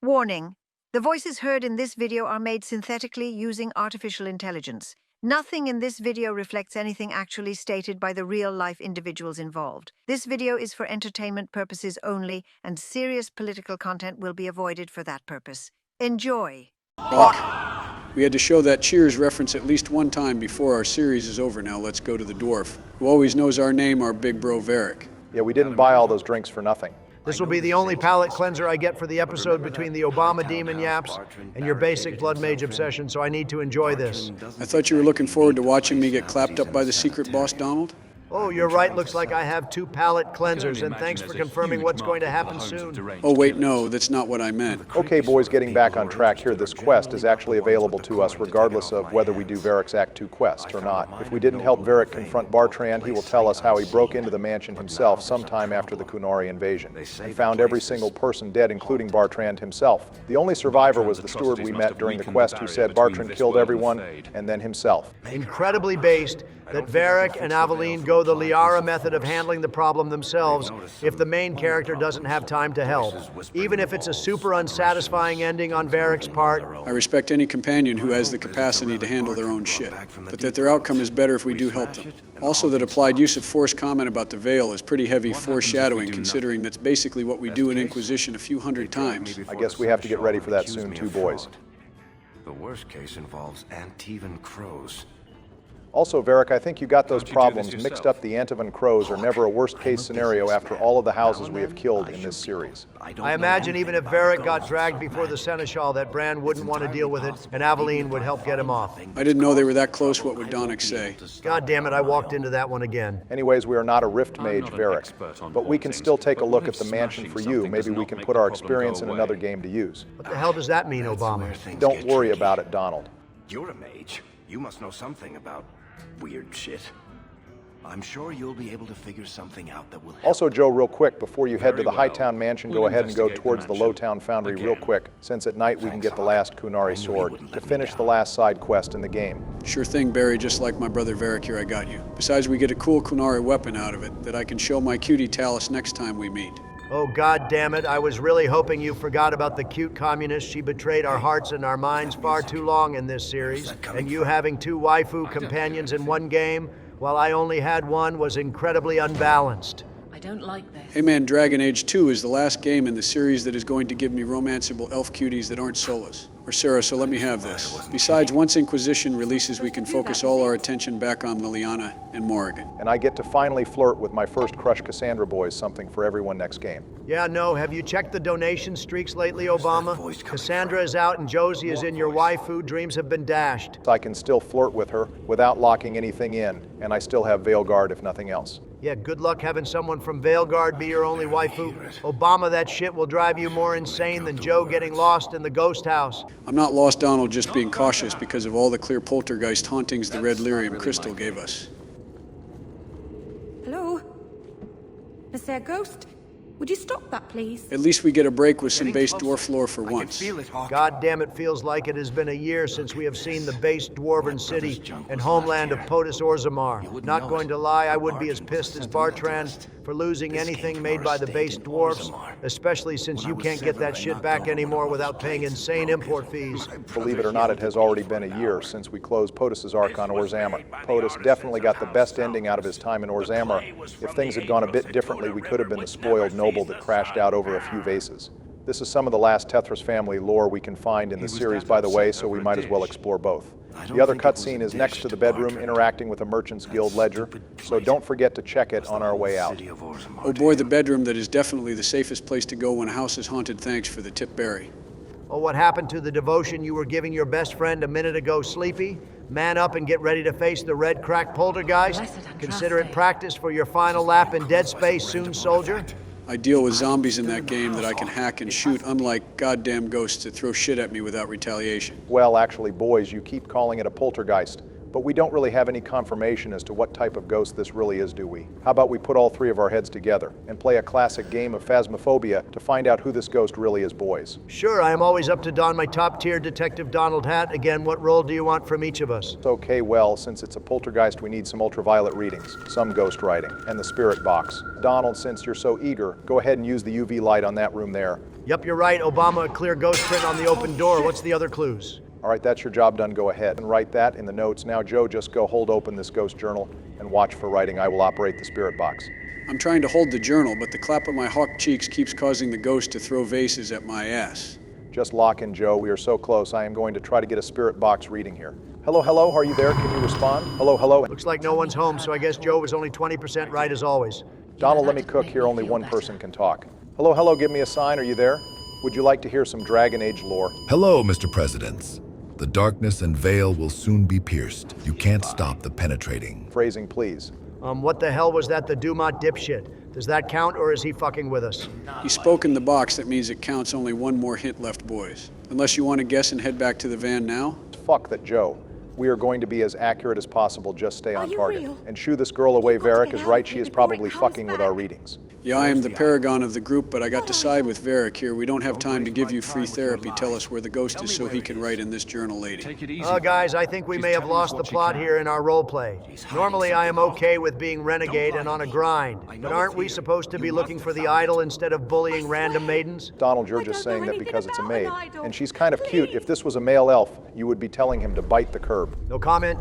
Warning: the voices heard in this video are made synthetically using artificial intelligence. Nothing in this video reflects anything actually stated by the real-life individuals involved. This video is for entertainment purposes only, and serious political content will be avoided for that purpose. Enjoy! We had to show that cheers reference at least one time before our series is over. Now let's go to the dwarf, who always knows our name, our big bro Veric. Yeah, we didn't buy all those drinks for nothing. This will be the only palate cleanser I get for the episode between the Obama demon yaps and your basic blood mage obsession, so I need to enjoy this. I thought you were looking forward to watching me get clapped up by the secret boss, Donald? Oh, you're right. Looks like I have 2 palate cleansers, and thanks for confirming what's going to happen soon. Oh, wait, no, that's not what I meant. Okay, boys, getting back on track here, this quest is actually available to us regardless of whether we do Veric's Act 2 quest or not. If we didn't help Veric confront Bartrand, he will tell us how he broke into the mansion himself sometime after the Qunari invasion. He found every single person dead, including Bartrand himself. The only survivor was the steward we met during the quest who said Bartrand killed everyone, and then himself. Incredibly based that Varic and Aveline go the Liara method of handling the problem themselves if the main character doesn't have time to help, even if it's a super unsatisfying ending on Varic's part. I respect any companion who has the capacity to handle their own shit, but that their outcome is better if we do help them. Also, that applied use of force comment about the veil is pretty heavy foreshadowing, considering that's basically what we do in Inquisition a few hundred times. I guess we have to get ready for that soon too, boys. The worst case involves Antivan crows. Also, Veric, I think you got those problems mixed up. The Antivan crows are never a worst-case scenario after all of the houses we have killed in this series. I imagine even if Varic got dragged before the Seneschal, that Bran wouldn't want to deal with it, and Aveline would help get him off. I didn't know they were that close. What would Donick say? God damn it, I walked into that one again. Anyways, we are not a Rift Mage, Veric, but we can still take a look at the mansion for you. Maybe we can put our experience in another game to use. What the hell does that mean, Obama? Don't worry about it, Donald. You're a mage. You must know something about weird shit. I'm sure you'll be able to figure something out that will help. Also, Joe, real quick, before you head to the Hightown Mansion, go ahead and go towards the Lowtown Foundry real quick, since at night we can get the last Qunari sword to finish the last side quest in the game. Sure thing, Barry, just like my brother Veric here, I got you. Besides, we get a cool Qunari weapon out of it that I can show my cutie Talus next time we meet. Oh, God damn it, I was really hoping you forgot about the cute communist. She betrayed our hearts and our minds far too long in this series. And you having 2 waifu companions in one game, while I only had one, was incredibly unbalanced. I don't like this. Hey man, Dragon Age 2 is the last game in the series that is going to give me romanceable elf cuties that aren't Solas. Or Sarah, so let me have this. Besides, once Inquisition releases, we can focus all our attention back on Liliana and Morrigan. And I get to finally flirt with my first crush Cassandra boys, something for everyone next game. Yeah, no, have you checked the donation streaks lately, Obama? Cassandra is out and Josie is in your waifu. Dreams have been dashed. I can still flirt with her without locking anything in, and I still have Veilguard if nothing else. Yeah, good luck having someone from Veilguard be your only waifu. Obama, that shit will drive you more insane than Joe getting lost in the ghost house. I'm not lost, Donald, just being cautious because of all the clear poltergeist hauntings the red lyrium crystal gave us. Hello? Is there a ghost? Would you stop that, please? At least we get a break with some base dwarf lore for once. God damn, it feels like it has been a year since we have seen the base dwarven city and homeland of Potus Orzammar. Not going to lie, I would be as pissed as Bartrand for losing anything made by the base dwarfs, especially since you can't get that shit back anymore without paying insane import fees. Believe it or not, it has already been a year since we closed Potus's arc on Orzammar. Potus definitely got the best ending out of his time in Orzammar. If things had gone a bit differently, we could have been the spoiled noble that crashed out over a few vases. This is some of the last Tethras family lore we can find in the series, by the way, so we might as well explore both. The other cutscene is next to the bedroom, interacting with a Merchant's Guild ledger, so don't forget to check it on our way out. Oh boy, the bedroom that is definitely the safest place to go when a house is haunted. Thanks for the tip, Barry. Oh, what happened to the devotion you were giving your best friend a minute ago, Sleepy? Man up and get ready to face the red crack poltergeist. Consider it practice for your final lap in Dead Space soon, soldier. I deal with zombies in that game that I can hack and shoot, unlike goddamn ghosts that throw shit at me without retaliation. Well, actually, boys, you keep calling it a poltergeist, but we don't really have any confirmation as to what type of ghost this really is, do we? How about we put all 3 of our heads together and play a classic game of Phasmophobia to find out who this ghost really is, boys? Sure, I am always up to don my top-tier Detective Donald hat. Again, what role do you want from each of us? Okay, well, since it's a poltergeist, we need some ultraviolet readings, some ghost writing, and the spirit box. Donald, since you're so eager, go ahead and use the UV light on that room there. Yup, you're right. Obama, a clear ghost print on the open door. What's the other clues? All right, that's your job done. Go ahead and write that in the notes. Now, Joe, just go hold open this ghost journal and watch for writing. I will operate the spirit box. I'm trying to hold the journal, but the clap of my hawk cheeks keeps causing the ghost to throw vases at my ass. Just lock in, Joe. We are so close. I am going to try to get a spirit box reading here. Hello, hello, are you there? Can you respond? Hello, hello. Looks like no one's home, so I guess Joe was only 20% right as always. Donald, let me cook here. Only one person can talk. Hello, hello, give me a sign. Are you there? Would you like to hear some Dragon Age lore? Hello, Mr. Presidents. The darkness and veil will soon be pierced. You can't stop the penetrating. Phrasing, please. What the hell was that, the Dumont dipshit? Does that count, or is he fucking with us? He spoke in the box. That means it counts. Only one more hint left, boys. Unless you want to guess and head back to the van now? Fuck that, Joe. We are going to be as accurate as possible. Just stay on target. real? And shoo this girl away. Veric is right. She is probably fucking with our readings. Yeah, I am the paragon of the group, but I got to side with Veric here. We don't have time to give you free therapy. Tell us where the ghost is so he can write in this journal, lady. Guys, I think we may have lost the plot here in our roleplay. Normally, I am okay with being renegade and on a grind, but aren't we supposed to be looking for the idol instead of bullying random maidens? Donald, you're just saying that because it's a maid. And she's kind of cute. If this was a male elf, you would be telling him to bite the curb. No comment?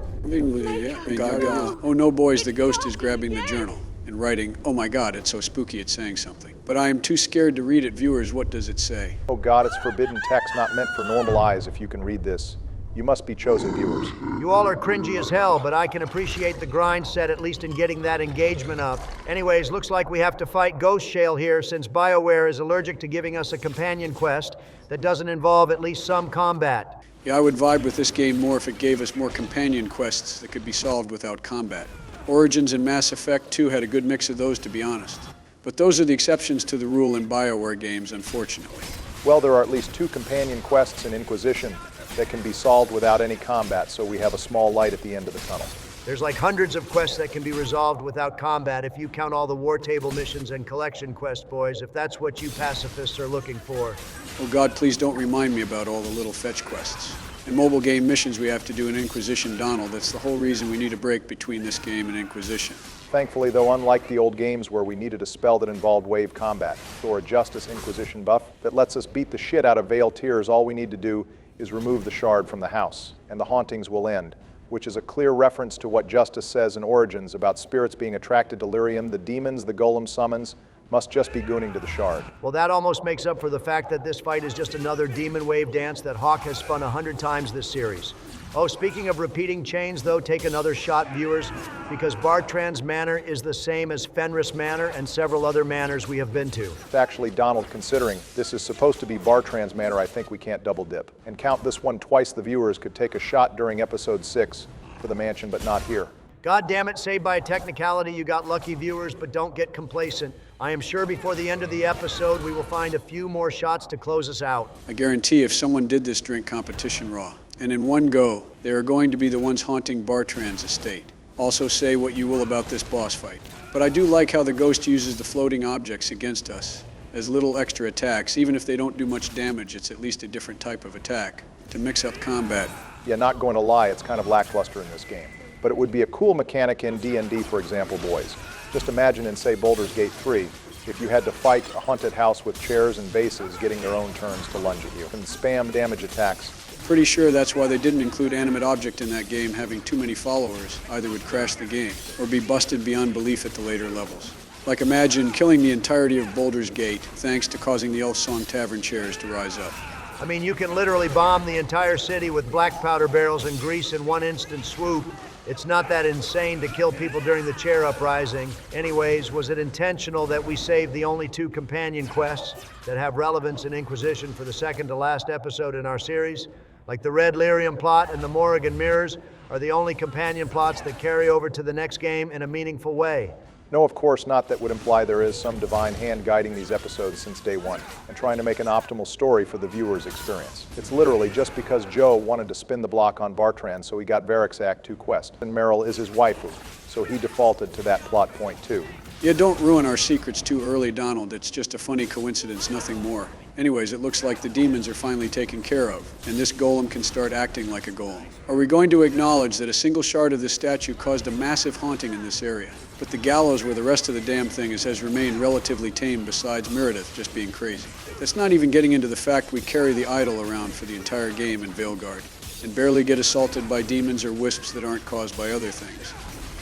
Oh no, boys, the ghost is grabbing the journal and writing, oh my god, it's so spooky it's saying something. But I am too scared to read it. Viewers, what does it say? Oh God, it's forbidden text not meant for normal eyes. If you can read this, you must be chosen viewers. You all are cringy as hell, but I can appreciate the grind set, at least in getting that engagement up. Anyways, looks like we have to fight Ghost Shale here, since Bioware is allergic to giving us a companion quest that doesn't involve at least some combat. Yeah, I would vibe with this game more if it gave us more companion quests that could be solved without combat. Origins and Mass Effect 2 had a good mix of those, to be honest. But those are the exceptions to the rule in Bioware games, unfortunately. Well, there are at least 2 companion quests in Inquisition that can be solved without any combat, so we have a small light at the end of the tunnel. There's like hundreds of quests that can be resolved without combat if you count all the war table missions and collection quest, boys, if that's what you pacifists are looking for. Oh God, please don't remind me about all the little fetch quests. And mobile game missions we have to do in Inquisition, Donald. That's the whole reason we need a break between this game and Inquisition. Thankfully, though, unlike the old games where we needed a spell that involved wave combat, or a Justice Inquisition buff that lets us beat the shit out of Veil Tears, all we need to do is remove the shard from the house, and the hauntings will end, which is a clear reference to what Justice says in Origins about spirits being attracted to lyrium. The demons the golem summons must just be gooning to the shard. Well, that almost makes up for the fact that this fight is just another demon wave dance that Hawk has spun 100 times this series. Oh, speaking of repeating chains, though, take another shot, viewers, because Bartrand's Manor is the same as Fenris Manor and several other manors we have been to. Actually, Donald, considering this is supposed to be Bartrand's Manor, I think we can't double dip. And count this one twice. The viewers could take a shot during episode 6 for the mansion, but not here. God damn it, saved by a technicality, you got lucky, viewers, but don't get complacent. I am sure before the end of the episode, we will find a few more shots to close us out. I guarantee if someone did this drink competition raw, and in one go, they are going to be the ones haunting Bartrand's estate. Also say what you will about this boss fight. But I do like how the ghost uses the floating objects against us as little extra attacks. Even if they don't do much damage, it's at least a different type of attack to mix up combat. Yeah, not going to lie, it's kind of lackluster in this game. But it would be a cool mechanic in D&D, for example, boys. Just imagine in, say, Baldur's Gate 3, if you had to fight a haunted house with chairs and bases getting their own turns to lunge at you and spam damage attacks. Pretty sure that's why they didn't include animate object in that game. Having too many followers either would crash the game or be busted beyond belief at the later levels. Like imagine killing the entirety of Baldur's Gate thanks to causing the Elf Song Tavern chairs to rise up. I mean, you can literally bomb the entire city with black powder barrels and grease in one instant swoop. It's not that insane to kill people during the chair uprising. Anyways, was it intentional that we saved the only 2 companion quests that have relevance in Inquisition for the second to last episode in our series? Like the Red Lyrium plot and the Morrigan Mirrors are the only companion plots that carry over to the next game in a meaningful way. No, of course not. That would imply there is some divine hand guiding these episodes since day one and trying to make an optimal story for the viewer's experience. It's literally just because Joe wanted to spin the block on Bartrand, so he got Varric's Act 2 quest. And Merrill is his waifu, so he defaulted to that plot point too. Yeah, don't ruin our secrets too early, Donald. It's just a funny coincidence, nothing more. Anyways, it looks like the demons are finally taken care of, and this golem can start acting like a golem. Are we going to acknowledge that a single shard of this statue caused a massive haunting in this area? But the gallows where the rest of the damn thing has remained relatively tame besides Meredith just being crazy. That's not even getting into the fact we carry the idol around for the entire game in Veilguard and barely get assaulted by demons or wisps that aren't caused by other things.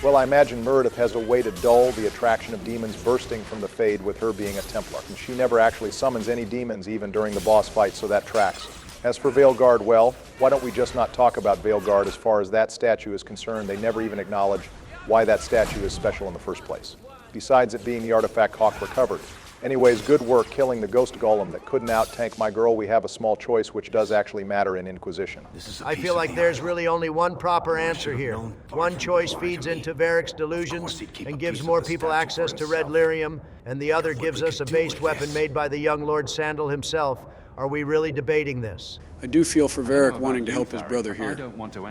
Well, I imagine Meredith has a way to dull the attraction of demons bursting from the Fade with her being a Templar. And she never actually summons any demons even during the boss fight, so that tracks. As for Veilguard, well, why don't we just not talk about Veilguard as far as that statue is concerned? They never even acknowledge why that statue is special in the first place, besides it being the artifact Hawk recovered. Anyways, good work killing the ghost golem that couldn't out-tank my girl. We have a small choice, which does actually matter in Inquisition. I feel like there's really only one proper answer here. One choice feeds into Varric's delusions and gives more people access to red lyrium, and the other gives us a based weapon made by the young Lord Sandal himself. Are we really debating this? I do feel for Veric wanting to help his brother here,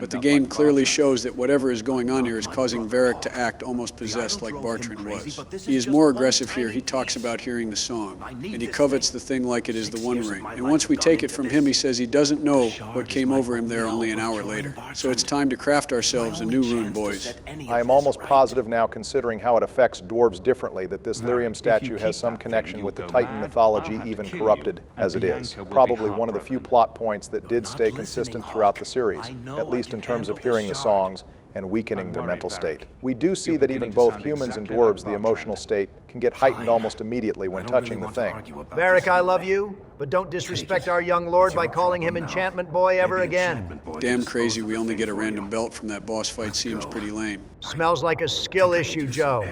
but the game clearly shows that whatever is going on here is causing Veric to act almost possessed like Bartrand was. He is more aggressive here. He talks about hearing the song, and he covets the thing like it is the One Ring. And once we take it from him, he says he doesn't know what came over him there only an hour later. So it's time to craft ourselves a new rune, boys. I am almost positive now, considering how it affects dwarves differently, that this lyrium statue has some connection with the Titan mythology, even corrupted as it is. Probably one of the few plot points that did stay consistent throughout the series, at least in terms of hearing the songs and weakening their mental state. We do see that even both humans and dwarves, the emotional state, can get heightened almost immediately when touching the thing. Veric, I love you, but don't disrespect our young lord by calling him Enchantment Boy ever again. Damn crazy we only get a random belt from that boss fight seems pretty lame. Smells like a skill issue, Joe.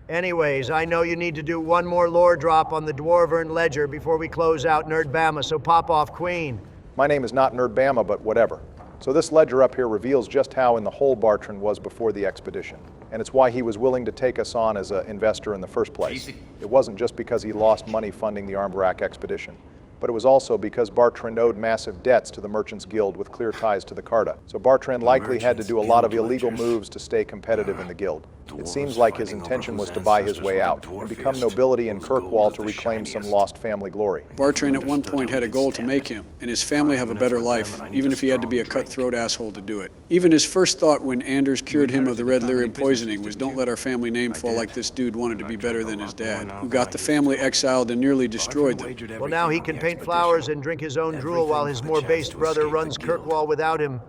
Anyways, I know you need to do one more lore drop on the Dwarven Ledger before we close out Nerdbama, so pop off Queen. My name is not Nerdbama, but whatever. So this ledger up here reveals just how in the hole Bartrand was before the expedition. And it's why he was willing to take us on as an investor in the first place. It wasn't just because he lost money funding the Armbrak expedition, but it was also because Bartrand owed massive debts to the Merchants Guild with clear ties to the Carta. So Bartrand likely had to do a lot of illegal moves to stay competitive in the guild. It seems like his intention was to buy his way out and become nobility in Kirkwall to reclaim some lost family glory. Bartrand at one point had a goal to make him and his family have a better life, even if he had to be a cutthroat asshole to do it. Even his first thought when Anders cured him of the red lyrium poisoning was, don't let our family name fall like this dude wanted to be better than his dad, who got the family exiled and nearly destroyed them. Well, now he can paint flowers and drink his own drool while his more based brother runs Kirkwall without him.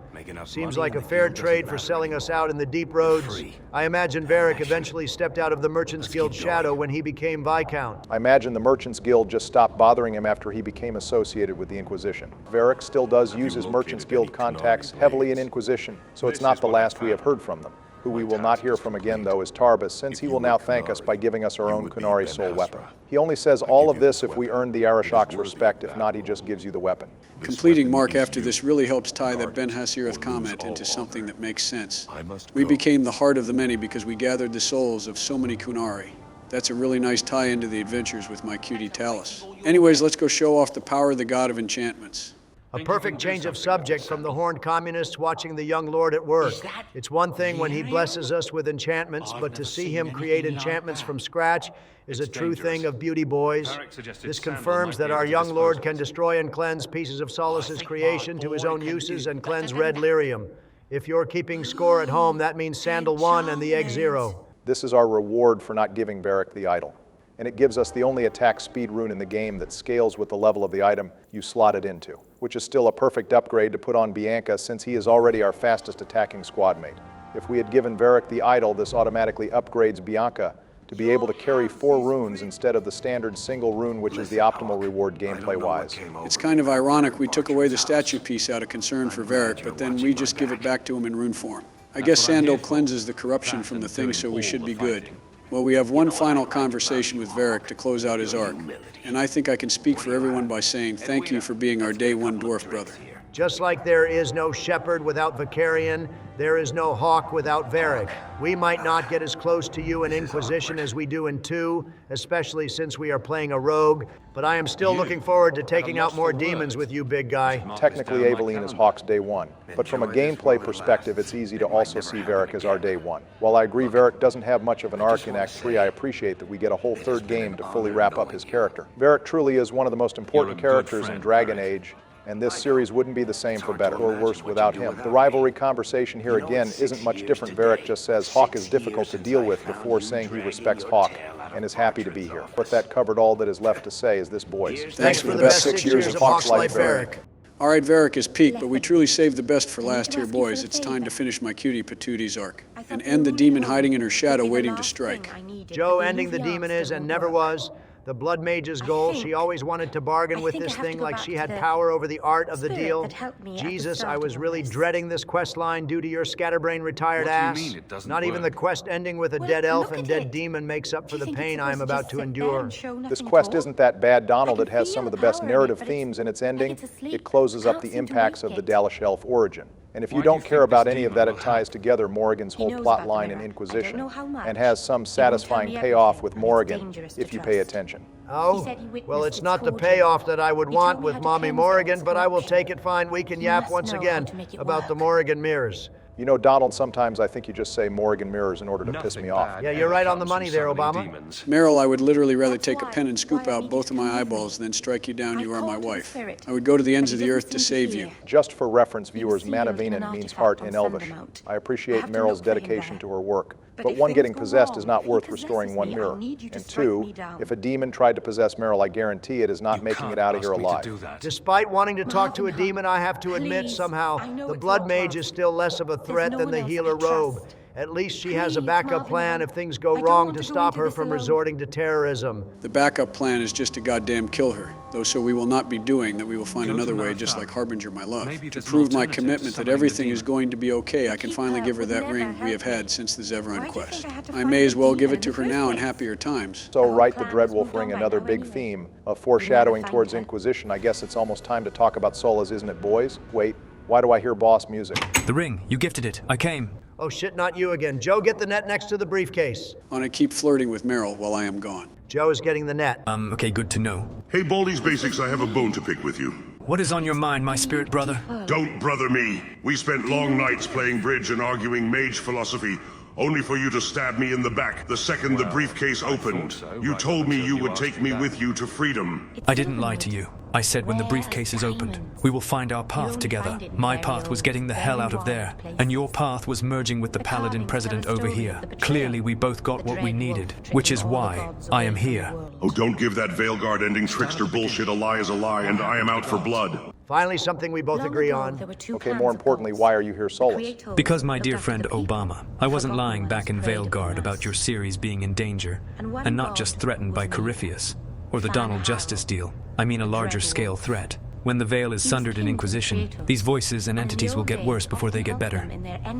Seems like a fair trade for selling us out in the deep roads. I imagine Veric eventually stepped out of the Merchants Guild shadow when he became Viscount. I imagine the Merchants Guild just stopped bothering him after he became associated with the Inquisition. Veric still does use his Merchants Guild contacts heavily in Inquisition, so it's not the last we have heard from them. Who we will not hear from again, though, is Tarbus, since he will now thank us by giving us our own Kunari soul weapon. He only says all of this if we earned the Arashok's respect. If not, he just gives you the weapon. Completing Mark after this really helps tie that Ben Hassirath comment into something that makes sense. We became the heart of the many because we gathered the souls of so many Kunari. That's a really nice tie into the adventures with my cutie Talus. Anyways, let's go show off the power of the god of enchantments. A perfect change of subject from the horned communists watching the young lord at work. It's one thing when he blesses us with enchantments, but to see him create enchantments from scratch is a true thing of beauty, boys. This confirms that our young lord can destroy and cleanse pieces of Solas's creation to his own uses and cleanse red lyrium. If you're keeping score at home, that means Sandal 1 and the egg 0. This is our reward for not giving Veric the idol. And it gives us the only attack speed rune in the game that scales with the level of the item you slot it into, which is still a perfect upgrade to put on Bianca since he is already our fastest attacking squad mate. If we had given Veric the idol, this automatically upgrades Bianca to be able to carry 4 runes instead of the standard single rune, which is the optimal reward gameplay-wise. It's kind of ironic we took away the statue piece out of concern for Veric, but then we just give it back to him in rune form. I guess Sandal cleanses the corruption from the thing, so we should be good. Well, we have one final conversation with Veric to close out his arc, and I think I can speak for everyone by saying thank you for being our day one dwarf brother. Just like there is no shepherd without Vicarian, there is no hawk without Veric. We might not get as close to you in Inquisition as we do in 2, especially since we are playing a rogue, but I am still looking forward to taking out more demons with you, big guy. Technically, Aveline is Hawk's day 1, but from a gameplay perspective, it's easy to also see Veric as our day 1. While I agree Veric doesn't have much of an arc in Act 3, I appreciate that we get a whole 3rd game to fully wrap up his character. Veric truly is one of the most important characters in Dragon Age, and this series wouldn't be the same for better or worse without him. The rivalry conversation here again isn't much different. Veric just says Hawk is difficult to deal with before saying he respects Hawk and is happy to be here. But that covered all that is left to say is this, boys. Thanks for the best 6 years of Hawk's life, Veric. All right, Veric is peak, but we truly saved the best for last here, boys. It's time to finish my cutie patooties arc and end the demon hiding in her shadow waiting to strike. Joe, ending the demon is and never was the Blood Mage's goal. She always wanted to bargain with this thing like she had power over the art of the deal. Jesus, I was really dreading this quest line due to your scatterbrain retired ass. Not even the quest ending with a dead elf and dead demon makes up for the pain I am about to endure. This quest isn't that bad, Donald. It has some of the best narrative themes in its ending. It closes up the impacts of the Dalish elf origin. And if you don't care about any of that, it ties together Morrigan's whole plot line in Inquisition and has some satisfying payoff with Morrigan if you pay attention. Oh? Well, it's not the payoff that I would want with Mommy Morrigan, but I will take it fine. We can yap once again about the Morrigan mirrors. You know, Donald, sometimes I think you just say Morrigan mirrors in order to piss me off. Yeah, you're right on the money there, Obama. Merrill, I would literally rather take a pen and scoop out both of my eyeballs than strike you down, you are my wife. I would go to the ends of the earth to save you. Just for reference, viewers, Manavinan means heart in Elvish. I appreciate Merrill's dedication to her work, but one getting possessed is not worth restoring one mirror. And two, if a demon tried to possess Merrill, I guarantee it is not making it out of here alive. Despite wanting to talk to a demon, I have to admit somehow the Blood Mage is still less of a threat than the healer robe. At least she has a backup plan if things go wrong to stop her from resorting to terrorism. The backup plan is just to goddamn kill her, though so we will not be doing that. We will find another way, just like Harbinger, my love. To prove my commitment that everything is going to be okay, I can finally give her that ring we have had since the Zevran quest. I may as well give it to her now in happier times. So right, the Dreadwolf ring, another big theme of foreshadowing towards Inquisition. I guess it's almost time to talk about Solas, isn't it, boys? Wait, why do I hear boss music? The ring, you gifted it. I came. Oh shit, not you again. Joe, get the net next to the briefcase. I want to keep flirting with Merrill while I am gone. Joe is getting the net. Okay, good to know. Hey, Baldy's Basics, I have a bone to pick with you. What is on your mind, my spirit brother? Don't brother me. We spent long nights playing bridge and arguing mage philosophy, only for you to stab me in the back the second the briefcase opened. You told me you would take me with you to freedom. I didn't lie to you. I said when the briefcase is opened, we will find our path together. My path was getting the hell out of there, and your path was merging with the Paladin President over here. Clearly, we both got what we needed, which is why I am here. Oh, don't give that Veilguard ending trickster bullshit. A lie is a lie, and I am out for blood. Finally, something we both agree on. Okay, more importantly, why are you here, Solas? Because, my dear friend Obama, I wasn't lying back in Veilguard about your series being in danger, and not just threatened by Corypheus, or the Donald Justice deal. I mean a larger scale threat. When the veil is sundered in Inquisition, these voices and entities will get worse before they get better.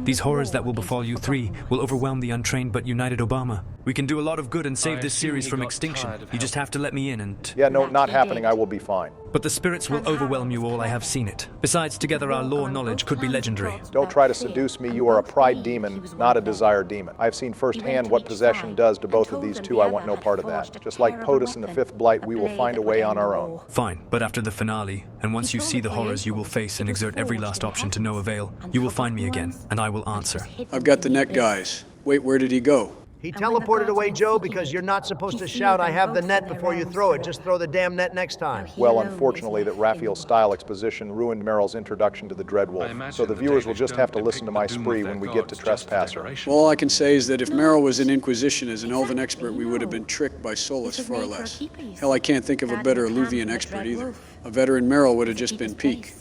These horrors that will befall you three will overwhelm the untrained but united Obama. We can do a lot of good and save this series from extinction. You just have to let me in and... Yeah, no, not happening. I will be fine. But the spirits will overwhelm you all. I have seen it. Besides, together our lore knowledge could be legendary. Don't try to seduce me. You are a pride demon, not a desire demon. I've seen firsthand what possession does to both of these two. I want no part of that. Just like POTUS and the Fifth Blight, we will find a way on our own. Fine, but after the finale, and once you see the horrors you will face and exert every last option to no avail, you will find me again, and I will answer. I've got the net, guys. Wait, where did he go? He teleported away, Joe, because you're not supposed to shout, "I have the net," before you throw it. Just throw the damn net next time. Well, unfortunately, that Raphael's style exposition ruined Merrill's introduction to the Dreadwolf, so the viewers will just have to listen to my spree when we get to Trespasser. Well, all I can say is that if Merrill was in Inquisition as an elven expert, we would have been tricked by Solas far less. Hell, I can't think of a better eluvian expert either. A veteran Merrill would have just been peak.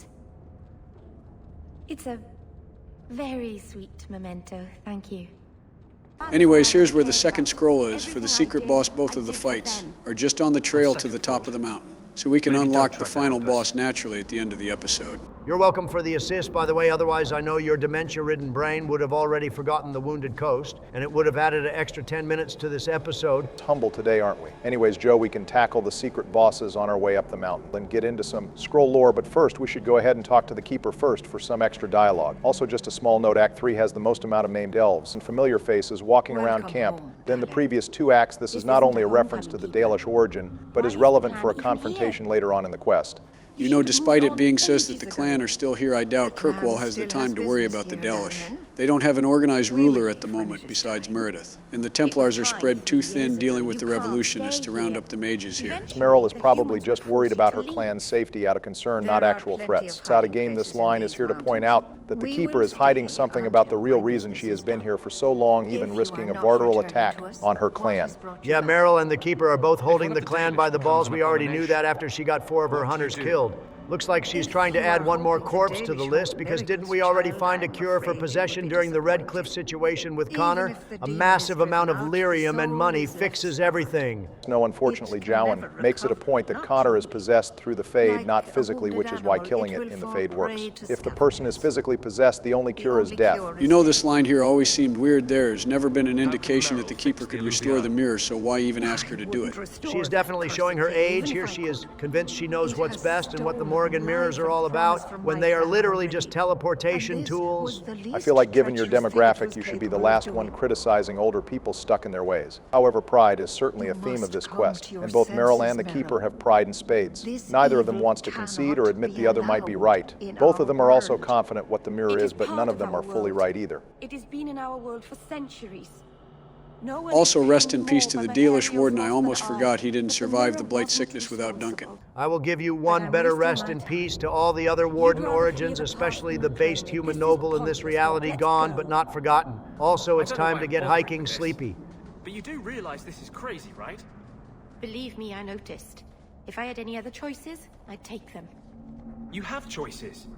It's a very sweet memento, thank you. Anyways, here's where the second scroll is for the secret boss. Both of the fights are just on the trail to the top of the mountain, so we can unlock the final boss naturally at the end of the episode. You're welcome for the assist, by the way. Otherwise, I know your dementia-ridden brain would have already forgotten the Wounded Coast, and it would have added an extra 10 minutes to this episode. It's humble today, aren't we? Anyways, Joe, we can tackle the secret bosses on our way up the mountain and get into some scroll lore, but first, we should go ahead and talk to the Keeper first for some extra dialogue. Also, just a small note, Act 3 has the most amount of named elves and familiar faces walking around camp. Then the previous two acts, this is not only a reference to the Dalish origin, but is relevant for a confrontation later on in the quest. You know, despite it being says that the clan are still here, I doubt Kirkwall has the time to worry about the dalish. They don't have an organized ruler at the moment besides Meredith, and the Templars are spread too thin dealing with the revolutionists to round up the mages here. Merrill is probably just worried about her clan's safety out of concern, not actual threats. How to gain this line is here to point out that the Keeper is hiding something about the real reason she has been here for so long, even risking a barteral attack on her clan. Yeah, Merrill and the Keeper are both holding the clan by the balls. We already knew that after she got 4 of her hunters killed. Looks like she's trying to add one more corpse to the list, because didn't we already find a cure for possession during the Red Cliff situation with Connor? A massive amount of lyrium and money fixes everything. No, unfortunately, Jowan makes it a point that Connor is possessed through the Fade, not physically, which is why killing it in the Fade works. If the person is physically possessed, the only cure is death. You know, this line here always seemed weird. There's never been an indication that the Keeper could restore the mirror, so why even ask her to do it? She is definitely showing her age. Here she is convinced she knows what's best and what the Morrigan mirrors are all about, when they are literally just teleportation tools. I feel like given your demographic, you should be the last one criticizing older people stuck in their ways. However, pride is certainly a theme of this quest, and both Merrill and the Keeper have pride in spades. Neither of them wants to concede or admit the other might be right. Both of them are also confident what the mirror is, but none of them are fully right either. It has been in our world for centuries. Also, rest in peace to the dalish warden. I almost forgot he didn't survive the blight sickness without Duncan. I will give you one better rest in peace to all the other warden origins, especially the based human noble in this reality, gone but not forgotten. Also, it's time to get hiking sleepy. But you do realize this is crazy, right? Believe me, I noticed. If I had any other choices, I'd take them. You have choices.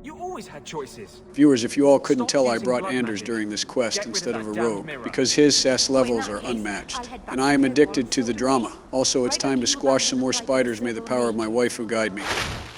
You always had choices. Viewers, if you all couldn't tell, I brought Anders during this quest instead of a rogue, because his sass levels are unmatched. And I am addicted to the drama. Also, it's time to squash some more spiders. May the power of my waifu guide me.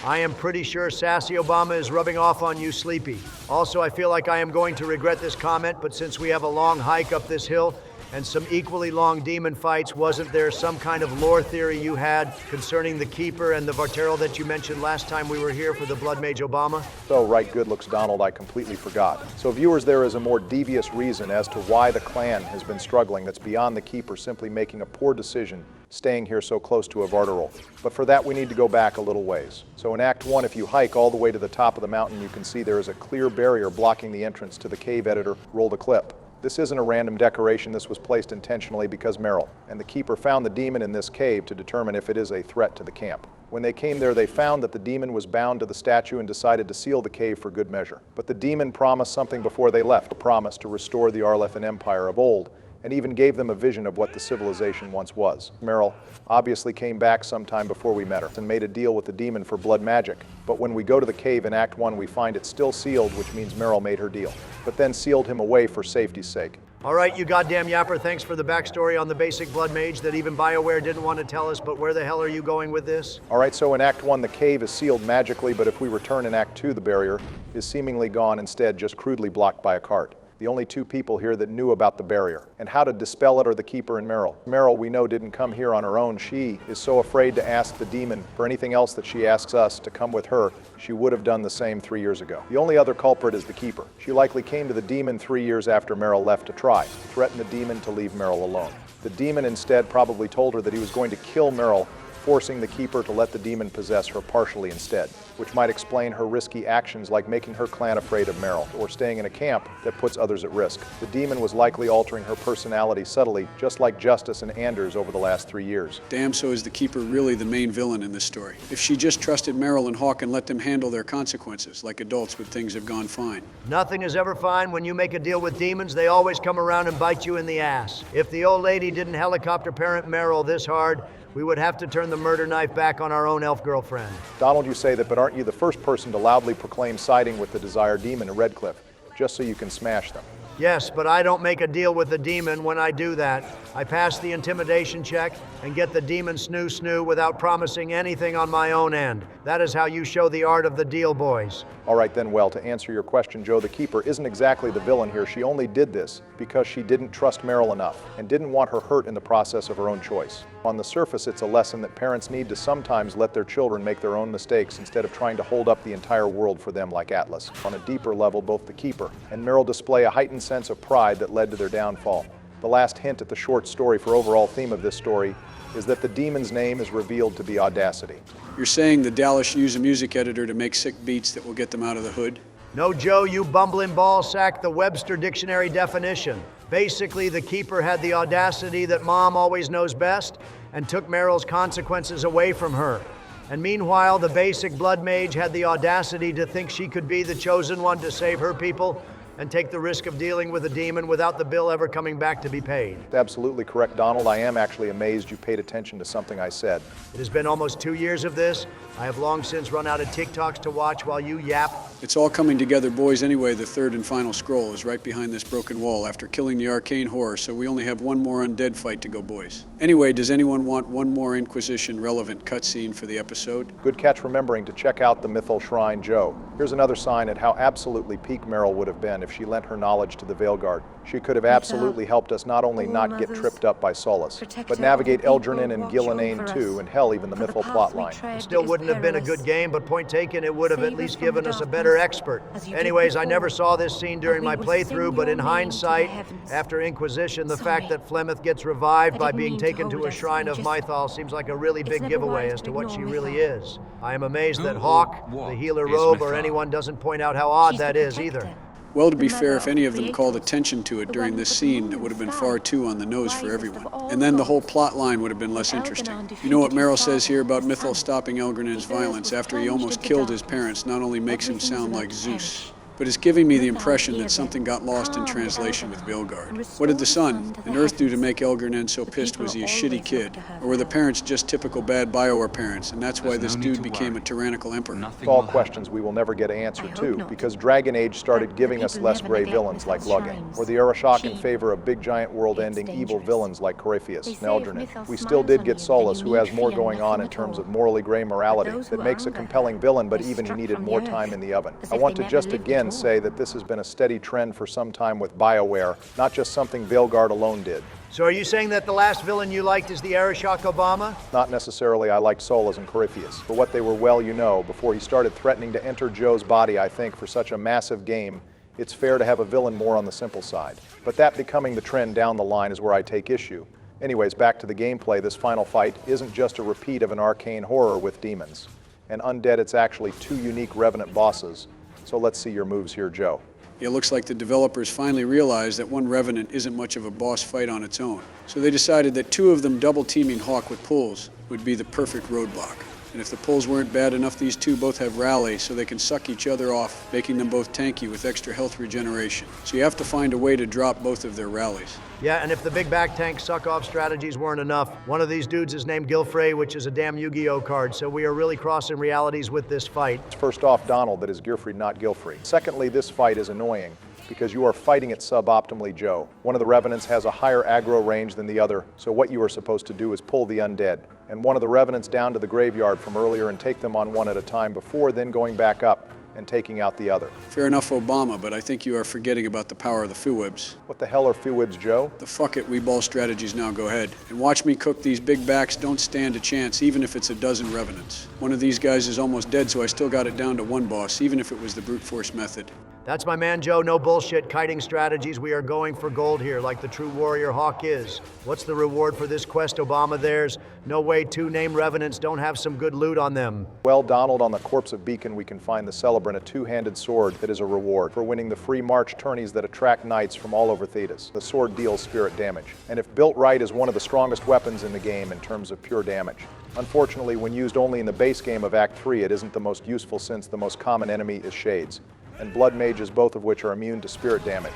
I am pretty sure Sassy Obama is rubbing off on you, Sleepy. Also, I feel like I am going to regret this comment, but since we have a long hike up this hill, and some equally long demon fights, wasn't there some kind of lore theory you had concerning the Keeper and the Varteril that you mentioned last time we were here for the Blood Mage Obama? So, right good looks Donald, I completely forgot. So viewers, there is a more devious reason as to why the clan has been struggling that's beyond the Keeper simply making a poor decision staying here so close to a Varteril. But for that we need to go back a little ways. So in Act 1, if you hike all the way to the top of the mountain, you can see there is a clear barrier blocking the entrance to the cave editor. Roll the clip. This isn't a random decoration. This was placed intentionally because Merrill and the Keeper found the demon in this cave to determine if it is a threat to the camp. When they came there, they found that the demon was bound to the statue and decided to seal the cave for good measure. But the demon promised something before they left, a promise to restore the Arlethan Empire of old, and even gave them a vision of what the civilization once was. Merrill obviously came back sometime before we met her and made a deal with the demon for blood magic. But when we go to the cave in Act 1, we find it still sealed, which means Merrill made her deal, but then sealed him away for safety's sake. All right, you goddamn yapper, thanks for the backstory on the basic blood mage that even Bioware didn't want to tell us, but where the hell are you going with this? All right, so in Act 1, the cave is sealed magically, but if we return in Act 2, the barrier is seemingly gone, instead just crudely blocked by a cart. The only two people here that knew about the barrier and how to dispel it are the Keeper and Merrill. Merrill, we know, didn't come here on her own. She is so afraid to ask the demon for anything else that she asks us to come with her. She would have done the same 3 years ago. The only other culprit is the Keeper. She likely came to the demon 3 years after Merrill left to try, threaten the demon to leave Merrill alone. The demon instead probably told her that he was going to kill Merrill, forcing the Keeper to let the demon possess her partially instead, which might explain her risky actions like making her clan afraid of Merrill or staying in a camp that puts others at risk. The demon was likely altering her personality subtly, just like Justice and Anders over the last 3 years. Damn, so is the Keeper really the main villain in this story? If she just trusted Merrill and Hawk and let them handle their consequences, like adults would, things have gone fine. Nothing is ever fine. When you make a deal with demons, they always come around and bite you in the ass. If the old lady didn't helicopter parent Merrill this hard, we would have to turn the murder knife back on our own elf girlfriend. Donald, you say that, but aren't you the first person to loudly proclaim siding with the desired demon in Redcliffe, just so you can smash them? Yes, but I don't make a deal with the demon when I do that. I pass the intimidation check and get the demon snoo without promising anything on my own end. That is how you show the art of the deal, boys. All right then, well, to answer your question, Joe, the Keeper isn't exactly the villain here. She only did this because she didn't trust Merrill enough and didn't want her hurt in the process of her own choice. On the surface, it's a lesson that parents need to sometimes let their children make their own mistakes instead of trying to hold up the entire world for them like Atlas. On a deeper level, both the Keeper and Merrill display a heightened sense of pride that led to their downfall. The last hint at the short story for overall theme of this story is that the demon's name is revealed to be Audacity. You're saying the Dalish use a music editor to make sick beats that will get them out of the hood? No, Joe, you bumbling ballsack, the Webster Dictionary definition. Basically, the Keeper had the audacity that Mom always knows best and took Merrill's consequences away from her. And meanwhile, the basic Blood Mage had the audacity to think she could be the chosen one to save her people and take the risk of dealing with a demon without the bill ever coming back to be paid. Absolutely correct, Donald. I am actually amazed you paid attention to something I said. It has been almost 2 years of this. I have long since run out of TikToks to watch while you yap. It's all coming together, boys. Anyway, the third and final scroll is right behind this broken wall after killing the arcane horror, so we only have one more undead fight to go, boys. Anyway, does anyone want one more Inquisition-relevant cutscene for the episode? Good catch remembering to check out the Mythal Shrine, Joe. Here's another sign at how absolutely peak Merrill would have been if she lent her knowledge to the Veilguard. She could have absolutely helped us not only not get tripped up by Solas, but navigate Eldrinin and Gillenane too, and hell, even the Mythal plotline. It still wouldn't have been a good game, but point taken, it would have at least given us a better expert. Anyways, I never saw this scene during my playthrough, but in hindsight, after Inquisition, the fact that Flemeth gets revived by being taken to a shrine of Mythal seems like a really big giveaway as to what she really is. I am amazed that Hawk, the healer robe, or anyone doesn't point out how odd that is either. Well, to be fair, if any of them called attention to it during this scene, it would have been far too on the nose for everyone. And then the whole plot line would have been less interesting. You know what Merrill says here about Mythal stopping Elgrin's violence after he almost killed his parents not only makes him sound like Zeus, but it's giving me the impression that something got lost in translation with Veilguard. What did the Sun and Earth do to make Elgrin so pissed? Was he a shitty kid? Or were the parents just typical bad Bioware parents, and that's why this dude became a tyrannical emperor? All questions we will never get an answer to, because Dragon Age started giving us less gray villains like Luggin, or the Urashok in favor of big giant world-ending evil villains like Corypheus and Eldrinin. We still did get Solas, who has more going on in terms of morally gray morality that makes a compelling villain, but even he needed more time in the oven. I want to just again say that this has been a steady trend for some time with Bioware, not just something Veilguard alone did. So are you saying that the last villain you liked is the Arashok Obama? Not necessarily. I liked Solas and Corypheus. For what they were well, you know, before he started threatening to enter Joe's body, I think, for such a massive game, it's fair to have a villain more on the simple side. But that becoming the trend down the line is where I take issue. Anyways, back to the gameplay, this final fight isn't just a repeat of an arcane horror with demons. And undead, it's actually 2 unique revenant bosses. So let's see your moves here, Joe. It looks like the developers finally realized that one Revenant isn't much of a boss fight on its own. So they decided that 2 of them double-teaming Hawk with pulls would be the perfect roadblock. And if the pulls weren't bad enough, these 2 both have rally, so they can suck each other off, making them both tanky with extra health regeneration. So you have to find a way to drop both of their rallies. Yeah, and if the big back tank suck-off strategies weren't enough, one of these dudes is named Gilfrey, which is a damn Yu-Gi-Oh card, so we are really crossing realities with this fight. First off, Donald, that is Gilfrey, not Gilfrey. Secondly, this fight is annoying because you are fighting it suboptimally, Joe. One of the Revenants has a higher aggro range than the other, so what you are supposed to do is pull the undead, and one of the Revenants down to the graveyard from earlier and take them on one at a time before then going back up and taking out the other. Fair enough, Obama, but I think you are forgetting about the power of the Fewibs. What the hell are Fewibs, Joe? The fuck it, we ball strategies now, go ahead. And watch me cook these big backs, don't stand a chance, even if it's a dozen Revenants. One of these guys is almost dead, so I still got it down to 1 boss, even if it was the brute force method. That's my man, Joe. No bullshit kiting strategies. We are going for gold here, like the true warrior Hawk is. What's the reward for this quest, Obama? There's no way 2 named Revenants don't have some good loot on them. Well, Donald, on the corpse of Beacon, we can find the Celebrant, a 2-handed sword that is a reward for winning the free march tourneys that attract knights from all over Thetis. The sword deals spirit damage, and if built right, is one of the strongest weapons in the game in terms of pure damage. Unfortunately, when used only in the base game of Act 3, it isn't the most useful since the most common enemy is Shades, and Blood Mages, both of which are immune to spirit damage.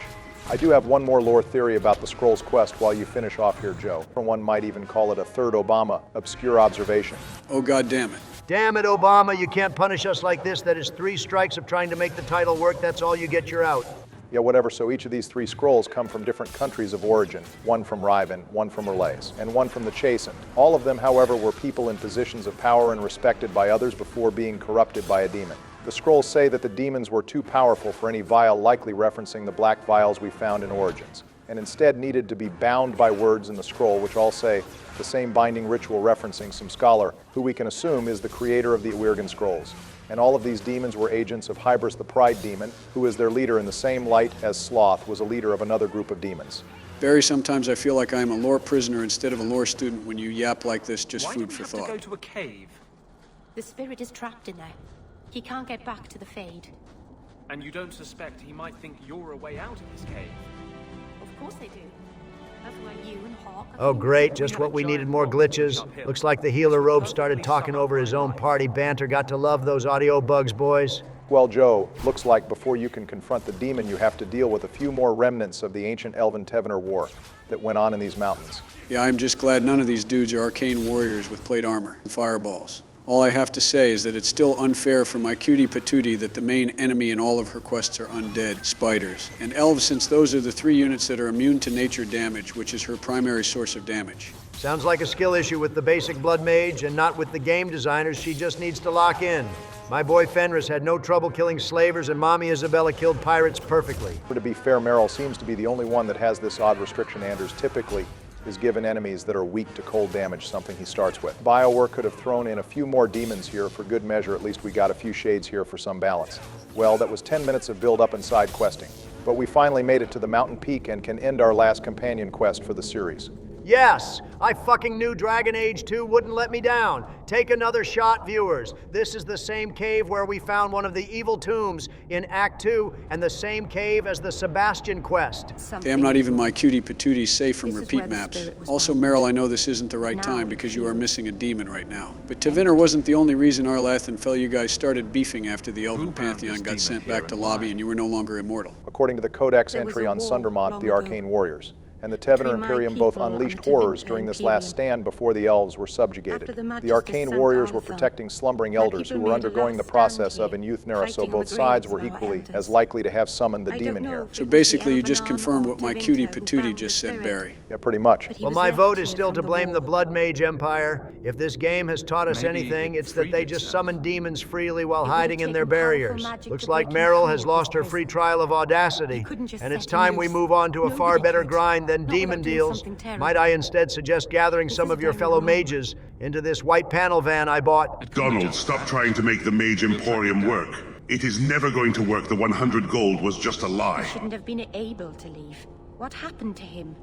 I do have one more lore theory about the Scroll's quest while you finish off here, Joe. One might even call it a third Obama obscure observation. Oh, God damn it. Damn it, Obama, you can't punish us like this. That is 3 strikes of trying to make the title work. That's all you get, you're out. Yeah, whatever, so each of these 3 scrolls come from different countries of origin. One from Riven, one from Relays, and one from the Chastened. All of them, however, were people in positions of power and respected by others before being corrupted by a demon. The scrolls say that the demons were too powerful for any vial, likely referencing the black vials we found in Origins, and instead needed to be bound by words in the scroll, which all say the same binding ritual referencing some scholar, who we can assume is the creator of the Eluvian scrolls. And all of these demons were agents of Hybris the Pride Demon, who is their leader in the same light as Sloth was a leader of another group of demons. Barry, sometimes I feel like I am a lore prisoner instead of a lore student when you yap like this, just food for thought. Why do we have to go to a cave? The spirit is trapped in there. He can't get back to the Fade. And you don't suspect he might think you're a way out of his cave? Of course they do. That's why you and Hawk... Oh great, just what we needed, more glitches. Looks like the healer robe started talking over his own party banter. Got to love those audio bugs, boys. Well, Joe, looks like before you can confront the demon, you have to deal with a few more remnants of the ancient Elven-Tevener war that went on in these mountains. Yeah, I'm just glad none of these dudes are arcane warriors with plate armor and fireballs. All I have to say is that it's still unfair for my cutie patootie that the main enemy in all of her quests are undead, spiders, and elves, since those are the 3 units that are immune to nature damage, which is her primary source of damage. Sounds like a skill issue with the basic blood mage and not with the game designers. She just needs to lock in. My boy Fenris had no trouble killing slavers, and Mommy Isabella killed pirates perfectly. To be fair, Merrill seems to be the only one that has this odd restriction Anders typically is given enemies that are weak to cold damage, something he starts with. Bioware could have thrown in a few more demons here for good measure. At least we got a few shades here for some balance. Well, that was 10 minutes of build-up and side questing. But we finally made it to the mountain peak and can end our last companion quest for the series. Yes, I fucking knew Dragon Age 2 wouldn't let me down. Take another shot, viewers. This is the same cave where we found one of the evil tombs in Act 2, and the same cave as the Sebastian quest. Damn, not even my cutie patootie safe from repeat maps. Also, Merrill, I know this isn't the right time because you are missing a demon right now. But Tevinter wasn't the only reason Arlath and Fel you guys started beefing after the Elven Pantheon got sent back to Lobby and you were no longer immortal. According to the Codex entry on Sundermount, the Arcane Warriors and the Tevener Imperium both unleashed horrors during this last stand before the elves were subjugated. The Arcane Warriors were protecting slumbering elders who were undergoing the process of in Youth Nera, so both sides were equally as likely to have summoned the demon here. So basically you just confirmed what my cutie patootie just said, Barry. Yeah, pretty much. Well, my vote is still to blame the Blood Mage Empire. If this game has taught us anything, it's that they just summon demons freely while hiding in their barriers. Looks like Merrill has lost her free trial of audacity, and it's time we move on to a far better grind than demon deals. Might I instead suggest gathering some of your fellow mages into this white panel van I bought? Donald, stop trying to make the Mage Emporium work. It is never going to work. The 100 gold was just a lie. He shouldn't have been able to leave. What happened to him?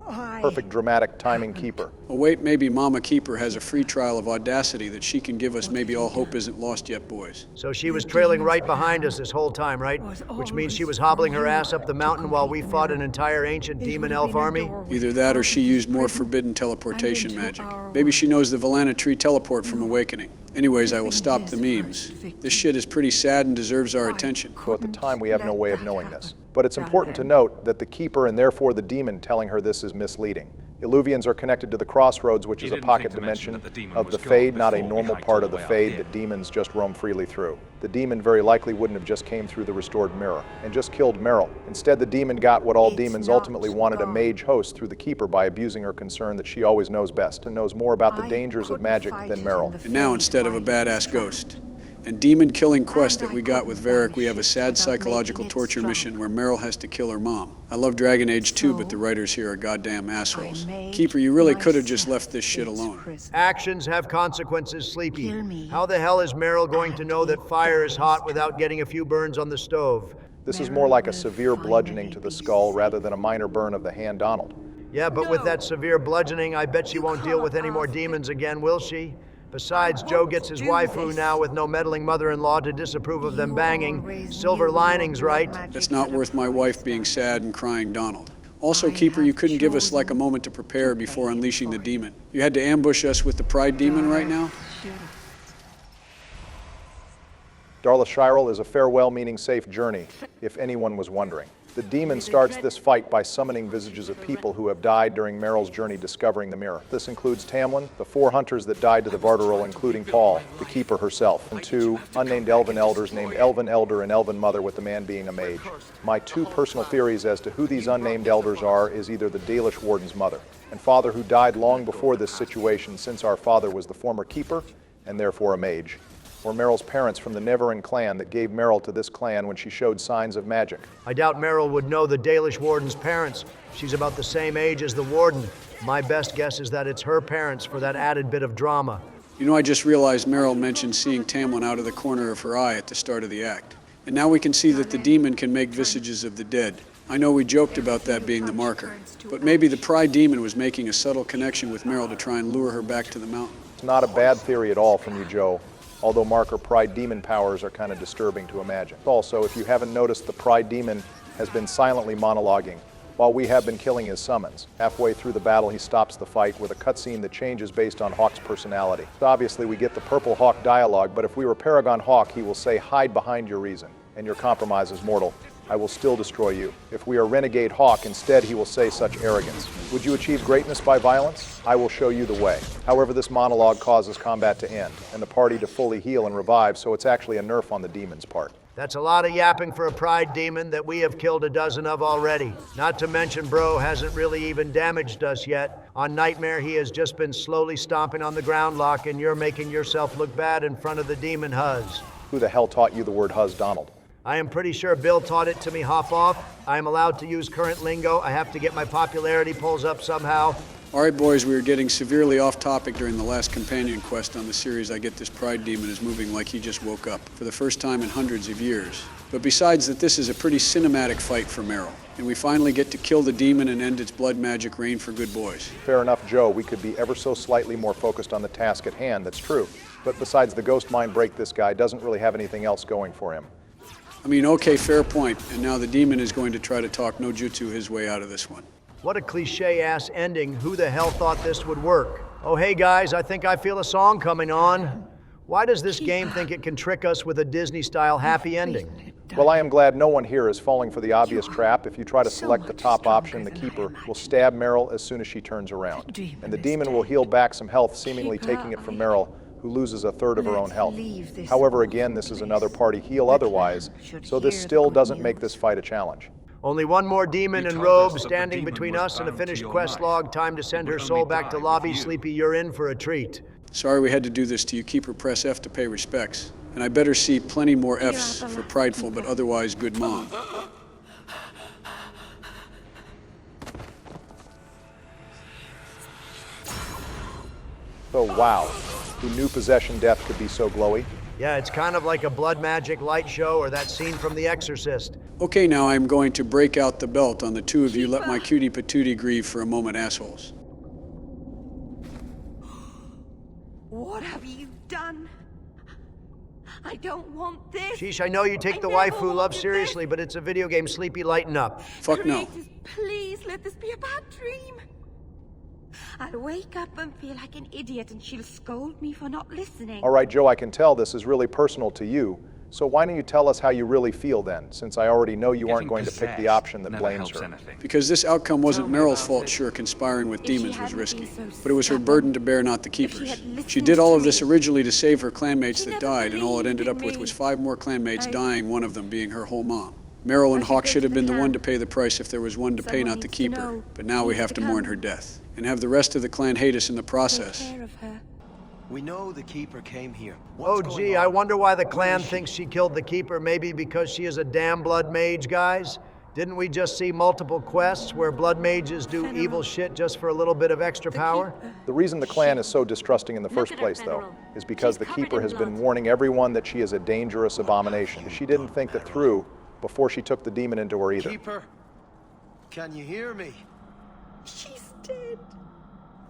Perfect dramatic timing keeper. Oh wait, maybe Mama Keeper has a free trial of audacity that she can give us. Maybe all hope isn't lost yet, boys. So she was trailing right behind us this whole time, right? Which means she was hobbling her ass up the mountain while we fought an entire ancient demon elf army? Either that or she used more forbidden teleportation magic. Maybe she knows the Valana tree teleport from Awakening. Anyways, I will stop the memes. This shit is pretty sad and deserves our attention. So at the time, we have no way of knowing this. But it's important to note that the Keeper and therefore the demon telling her this is misleading. Eluvians are connected to the Crossroads, which is a pocket dimension of the Fade, not a normal part of the Fade that demons just roam freely through. The demon very likely wouldn't have just came through the restored mirror and just killed Merrill. Instead, the demon got what all demons ultimately wanted, a mage host through the Keeper by abusing her concern that she always knows best and knows more about the dangers of magic than Merrill. And now, instead of a badass ghost and demon-killing quest that we got with Veric, we have a sad psychological torture mission where Merrill has to kill her mom. I love Dragon Age 2, but the writers here are goddamn assholes. Keeper, you really could have just left this shit alone. Actions have consequences, Sleepy. How the hell is Merrill going to know that fire is hot without getting a few burns on the stove? This is more like a severe bludgeoning to the skull rather than a minor burn of the hand, Donald. Yeah, but with that severe bludgeoning, I bet she won't deal with any more demons again, will she? Besides, Joe gets his waifu now with no meddling mother-in-law to disapprove of them banging. Silver linings, right? That's not worth my wife being sad and crying, Donald. Also, Keeper, you couldn't give us like a moment to prepare before unleashing the demon. You had to ambush us with the Pride Demon right now? Darla Shirel is a farewell-meaning safe journey, if anyone was wondering. The demon starts this fight by summoning visages of people who have died during Merrill's journey discovering the mirror. This includes Tamlin, the 4 hunters that died to the Varderil, including Paul, the Keeper herself, and 2 unnamed Elven elders named Elven Elder and Elven Mother, with the man being a mage. My 2 personal theories as to who these unnamed elders are is either the Dalish Warden's mother and father, who died long before this situation, since our father was the former Keeper and therefore a mage, or Merrill's parents from the Neverin clan that gave Merrill to this clan when she showed signs of magic. I doubt Merrill would know the Dalish Warden's parents. She's about the same age as the Warden. My best guess is that it's her parents for that added bit of drama. You know, I just realized Merrill mentioned seeing Tamlin out of the corner of her eye at the start of the act. And now we can see that the demon can make visages of the dead. I know we joked about that being the marker, but maybe the Pride Demon was making a subtle connection with Merrill to try and lure her back to the mountain. It's not a bad theory at all from you, Joe. although marker Pride Demon powers are kind of disturbing to imagine. Also, if you haven't noticed, the Pride Demon has been silently monologuing while we have been killing his summons. Halfway through the battle, he stops the fight with a cutscene that changes based on Hawk's personality. Obviously, we get the Purple Hawk dialogue, but if we were Paragon Hawk, he will say, "Hide behind your reason, and your compromise is mortal. I will still destroy you." If we are Renegade Hawk, instead he will say such arrogance. "Would you achieve greatness by violence? I will show you the way." However, this monologue causes combat to end, and the party to fully heal and revive, so it's actually a nerf on the demon's part. That's a lot of yapping for a Pride Demon that we have killed a dozen of already. Not to mention, bro hasn't really even damaged us yet. On Nightmare, he has just been slowly stomping on the ground lock, and you're making yourself look bad in front of the demon Huz. Who the hell taught you the word Huz, Donald? I am pretty sure Bill taught it to me. Hop off. I am allowed to use current lingo. I have to get my popularity polls up somehow. All right, boys, we were getting severely off topic during the last companion quest on the series. I get this Pride Demon is moving like he just woke up for the first time in hundreds of years. But besides that, this is a pretty cinematic fight for Merrill, and we finally get to kill the demon and end its blood magic reign for good boys. Fair enough, Joe. We could be ever so slightly more focused on the task at hand, that's true. But besides the ghost mind break, this guy doesn't really have anything else going for him. I mean, okay, fair point. And now the demon is going to try to talk no jutsu his way out of this one. What a cliche-ass ending. Who the hell thought this would work? Oh, hey guys, I think I feel a song coming on. Why does this game think it can trick us with a Disney-style happy ending? Well, I am glad no one here is falling for the obvious trap. If you try to select the top option, the Keeper will stab Merrill as soon as she turns around. And the demon will heal back some health, seemingly taking it from Merrill, who loses a third of her own health. However, again, this is another party heal otherwise, so this still doesn't make this fight a challenge. Only one more demon in robe standing between us and a finished quest log. Time to send her soul back to lobby. Sleepy, you're in for a treat. Sorry we had to do this to you. Keeper, press F to pay respects. And I better see plenty more Fs for prideful but otherwise good mom. Oh, wow. Who knew possession death could be so glowy? Yeah, it's kind of like a blood magic light show or that scene from The Exorcist. Okay, now I'm going to break out the belt on the two of you. Let my cutie patootie grieve for a moment, assholes. What have you done? I don't want this. Sheesh, I know you take the waifu love seriously, but it's a video game. Sleepy, lighten up. Fuck no. Creators, please let this be a bad dream. I'll wake up and feel like an idiot and she'll scold me for not listening. All right, Joe, I can tell this is really personal to you. So why don't you tell us how you really feel then, since I already know you aren't going to pick the option that blames her. Because this outcome wasn't Merrill's fault, sure, conspiring with demons was risky. But it was her burden to bear, not the Keeper's. She did all of this originally to save her clanmates that died, and all it ended up with was 5 more clanmates dying, one of them being her whole mom. Merrill and Hawk should have been the one to pay the price if there was one to pay, not the Keeper. But now we have to mourn her death, and have the rest of the clan hate us in the process. We know the Keeper came here. Oh, gee, I wonder why the clan thinks she killed the Keeper. Maybe because she is a damn blood mage, guys? Didn't we just see multiple quests where blood mages do evil shit just for a little bit of extra power? The reason the clan is so distrusting in the first place, though, is because the Keeper has been warning everyone that she is a dangerous abomination. She didn't think that through before she took the demon into her either. Keeper, can you hear me? She's dead.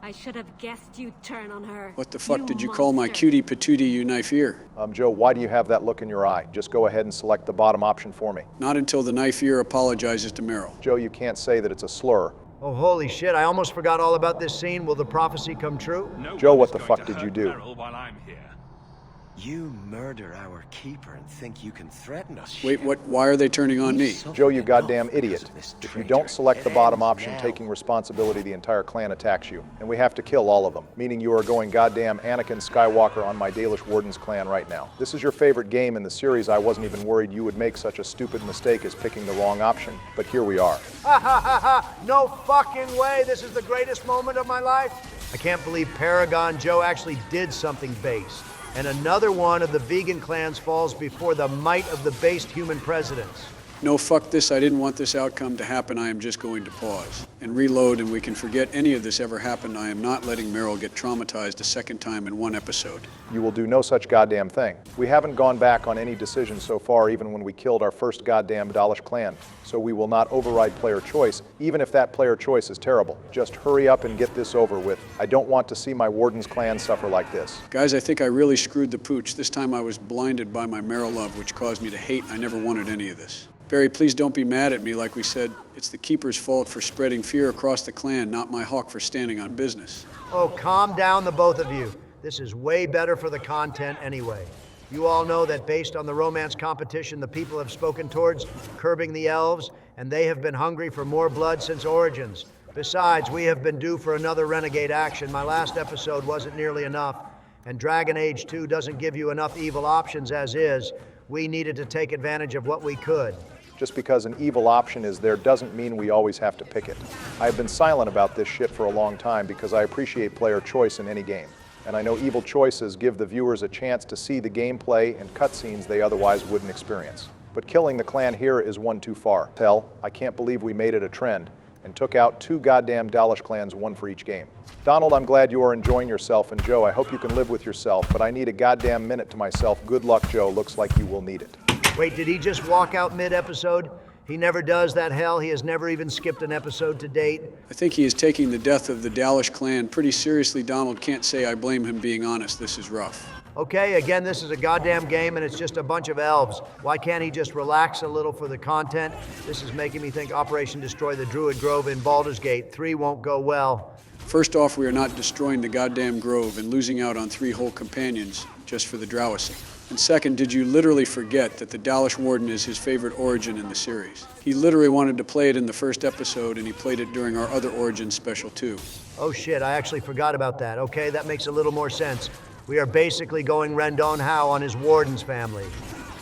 I should have guessed you'd turn on her. What the fuck did you call my cutie patootie, you knife ear? Joe, why do you have that look in your eye? Just go ahead and select the bottom option for me. Not until the knife ear apologizes to Merrill. Joe, you can't say that it's a slur. Oh, holy shit, I almost forgot all about this scene. Will the prophecy come true? Joe, what the fuck did you do? You murder our Keeper and think you can threaten us. Wait, what? Why are they turning on me? Joe, you goddamn idiot. If you don't select the bottom option, taking responsibility, the entire clan attacks you. And we have to kill all of them, meaning you are going goddamn Anakin Skywalker on my Dalish Warden's clan right now. This is your favorite game in the series. I wasn't even worried you would make such a stupid mistake as picking the wrong option, but here we are. Ha ha ha ha! No fucking way! This is the greatest moment of my life! I can't believe Paragon Joe actually did something base. And another one of the vegan clans falls before the might of the based human presidents. No, fuck this, I didn't want this outcome to happen, I am just going to pause and reload, and we can forget any of this ever happened. I am not letting Merrill get traumatized a second time in one episode. You will do no such goddamn thing. We haven't gone back on any decision so far, even when we killed our first goddamn Dalish clan, so we will not override player choice, even if that player choice is terrible. Just hurry up and get this over with. I don't want to see my Warden's clan suffer like this. Guys, I think I really screwed the pooch. This time I was blinded by my Merrill love, which caused me to hate. I never wanted any of this. Barry, please don't be mad at me. Like we said, it's the Keeper's fault for spreading fear across the clan, not my hawk for standing on business. Oh, calm down, the both of you. This is way better for the content anyway. You all know that based on the romance competition the people have spoken towards curbing the elves, and they have been hungry for more blood since Origins. Besides, we have been due for another renegade action. My last episode wasn't nearly enough, and Dragon Age 2 doesn't give you enough evil options as is. We needed to take advantage of what we could. Just because an evil option is there doesn't mean we always have to pick it. I have been silent about this shit for a long time because I appreciate player choice in any game. And I know evil choices give the viewers a chance to see the gameplay and cutscenes they otherwise wouldn't experience. But killing the clan here is one too far. Hell, I can't believe we made it a trend and took out 2 goddamn Dalish clans, 1 for each game. Donald, I'm glad you are enjoying yourself, and Joe, I hope you can live with yourself, but I need a goddamn minute to myself. Good luck, Joe. Looks like you will need it. Wait, did he just walk out mid-episode? He never does that, hell. He has never even skipped an episode to date. I think he is taking the death of the Dalish clan pretty seriously. Donald, can't say I blame him. Being honest, this is rough. Okay, again, this is a goddamn game and it's just a bunch of elves. Why can't he just relax a little for the content? This is making me think Operation Destroy the Druid Grove in Baldur's Gate 3 won't go well. First off, we are not destroying the goddamn grove and losing out on 3 whole companions just for the Drowsy. And second, did you literally forget that the Dalish Warden is his favorite origin in the series? He literally wanted to play it in the first episode, and he played it during our other Origin special too. Oh shit, I actually forgot about that. Okay, that makes a little more sense. We are basically going Rendon Howe on his Warden's family.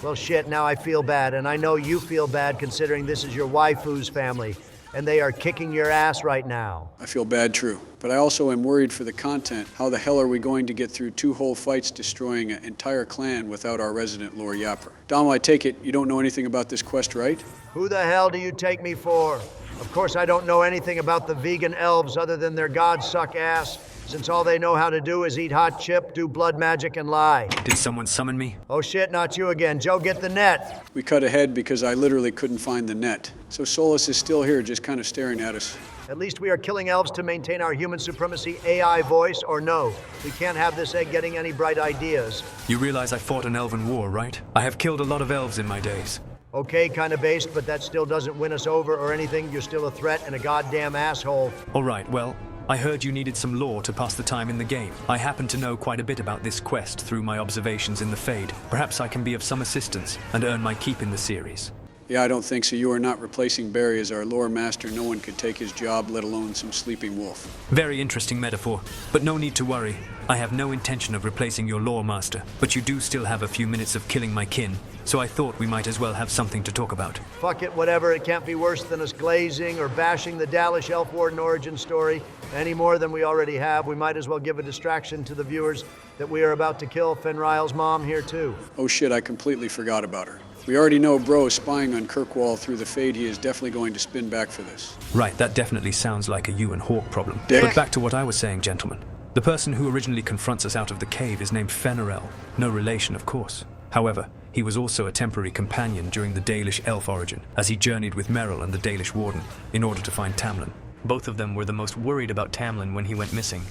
Well shit, now I feel bad, and I know you feel bad considering this is your waifu's family, and they are kicking your ass right now. I feel bad, true. But I also am worried for the content. How the hell are we going to get through 2 whole fights destroying an entire clan without our resident lore yapper? Donald, I take it you don't know anything about this quest, right? Who the hell do you take me for? Of course I don't know anything about the vegan elves other than their gods suck ass, since all they know how to do is eat hot chip, do blood magic, and lie. Did someone summon me? Oh shit, not you again. Joe, get the net. We cut ahead because I literally couldn't find the net. So Solas is still here, just kind of staring at us. At least we are killing elves to maintain our human supremacy AI voice, or no. We can't have this egg getting any bright ideas. You realize I fought an elven war, right? I have killed a lot of elves in my days. Okay, kind of based, but that still doesn't win us over or anything. You're still a threat and a goddamn asshole. All right, well, I heard you needed some lore to pass the time in the game. I happen to know quite a bit about this quest through my observations in the Fade. Perhaps I can be of some assistance and earn my keep in the series. Yeah, I don't think so. You are not replacing Barry as our lore master. No one could take his job, let alone some sleeping wolf. Very interesting metaphor, but no need to worry. I have no intention of replacing your lore master, but you do still have a few minutes of killing my kin, so I thought we might as well have something to talk about. Fuck it, whatever. It can't be worse than us glazing or bashing the Dalish Elf Warden origin story any more than we already have. We might as well give a distraction to the viewers that we are about to kill Fenriel's mom here too. Oh shit, I completely forgot about her. We already know Bro is spying on Kirkwall through the Fade. He is definitely going to spin back for this. Right, that definitely sounds like a you and Hawk problem. Dick. But back to what I was saying, gentlemen. The person who originally confronts us out of the cave is named Merrill. No relation, of course. However, he was also a temporary companion during the Dalish elf origin, as he journeyed with Merrill and the Dalish Warden in order to find Tamlin. Both of them were the most worried about Tamlin when he went missing,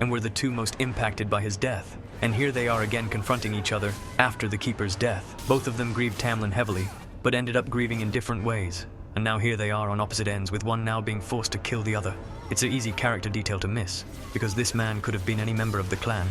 and were the 2 most impacted by his death. And here they are again confronting each other after the Keeper's death. Both of them grieved Tamlin heavily, but ended up grieving in different ways. And now here they are on opposite ends, with one now being forced to kill the other. It's an easy character detail to miss, because this man could have been any member of the clan.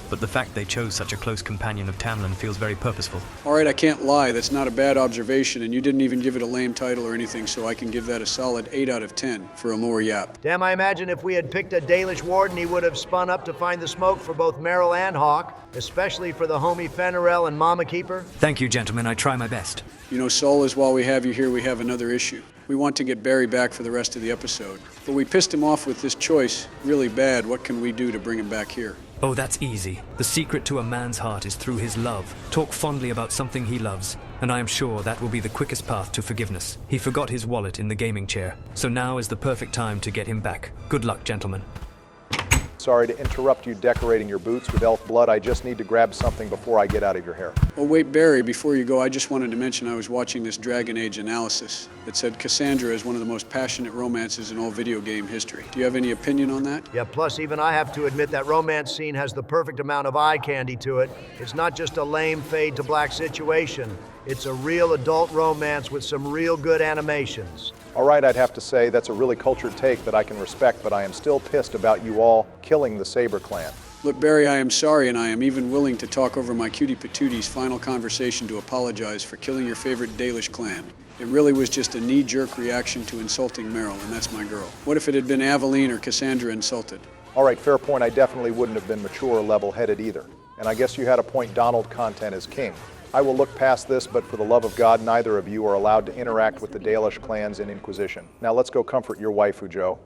But the fact they chose such a close companion of Tamlin feels very purposeful. All right, I can't lie. That's not a bad observation, and you didn't even give it a lame title or anything, so I can give that a solid 8 out of 10 for a lore yap. Damn, I imagine if we had picked a Dalish Warden, he would have spun up to find the smoke for both Merrill and Hawk, especially for the homie Fenriel and Mama Keeper. Thank you, gentlemen. I try my best. You know, Solas, while we have you here, we have another issue. We want to get Barry back for the rest of the episode, but we pissed him off with this choice really bad. What can we do to bring him back here? Oh, that's easy. The secret to a man's heart is through his love. Talk fondly about something he loves, and I am sure that will be the quickest path to forgiveness. He forgot his wallet in the gaming chair, so now is the perfect time to get him back. Good luck, gentlemen. Sorry to interrupt you decorating your boots with elf blood. I just need to grab something before I get out of your hair. Oh wait, Barry, before you go, I just wanted to mention I was watching this Dragon Age analysis that said Cassandra is one of the most passionate romances in all video game history. Do you have any opinion on that? Yeah, plus even I have to admit that romance scene has the perfect amount of eye candy to it. It's not just a lame fade to black situation. It's a real adult romance with some real good animations. All right, I'd have to say that's a really cultured take that I can respect, but I am still pissed about you all killing the Saber clan. Look, Barry, I am sorry, and I am even willing to talk over my cutie patooties' final conversation to apologize for killing your favorite Dalish clan. It really was just a knee-jerk reaction to insulting Merrill, and that's my girl. What if it had been Aveline or Cassandra insulted? All right, fair point. I definitely wouldn't have been mature or level-headed either. And I guess you had a point. Donald content is king. I will look past this, but for the love of God, neither of you are allowed to interact with the Dalish clans in Inquisition. Now let's go comfort your waifu, Joe.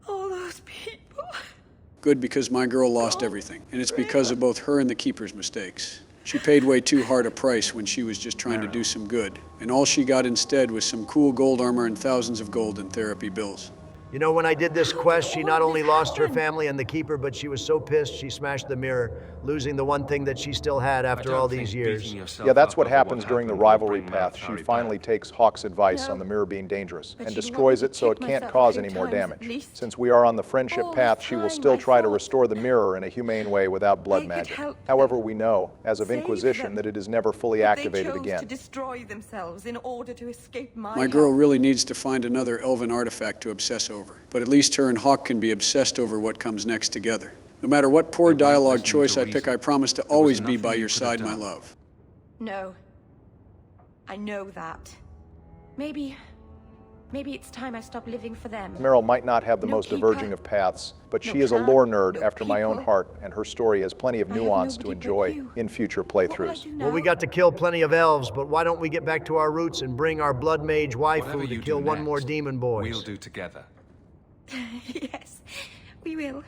All those people. Good, because my girl lost everything, and it's because of both her and the Keeper's mistakes. She paid way too hard a price when she was just trying to do some good, and all she got instead was some cool gold armor and thousands of gold in therapy bills. You know, when I did this quest, she not only lost her family and the Keeper, but she was so pissed she smashed the mirror, losing the one thing that she still had after all these years. Yeah, that's what happens during the rivalry path. She finally takes Hawk's advice on the mirror being dangerous and destroys it so it can't cause any more damage. Since we are on the friendship path, she will still try to restore the mirror in a humane way without blood magic. However, we know, as of Inquisition, that it is never fully activated again. To destroy themselves in order to escape My girl really needs to find another elven artifact to obsess over. But at least her and Hawk can be obsessed over what comes next together. No matter what poor dialogue choice I pick, I promise to always be by your side, my love. No. I know that. Maybe it's time I stop living for them. Merrill might not have the most diverging of paths, but she is a lore nerd after my own heart, and her story has plenty of nuance to enjoy in future playthroughs. Well, we got to kill plenty of elves, but why don't we get back to our roots and bring our blood mage waifu to kill one more demon boy? We'll do together. Yes, we will.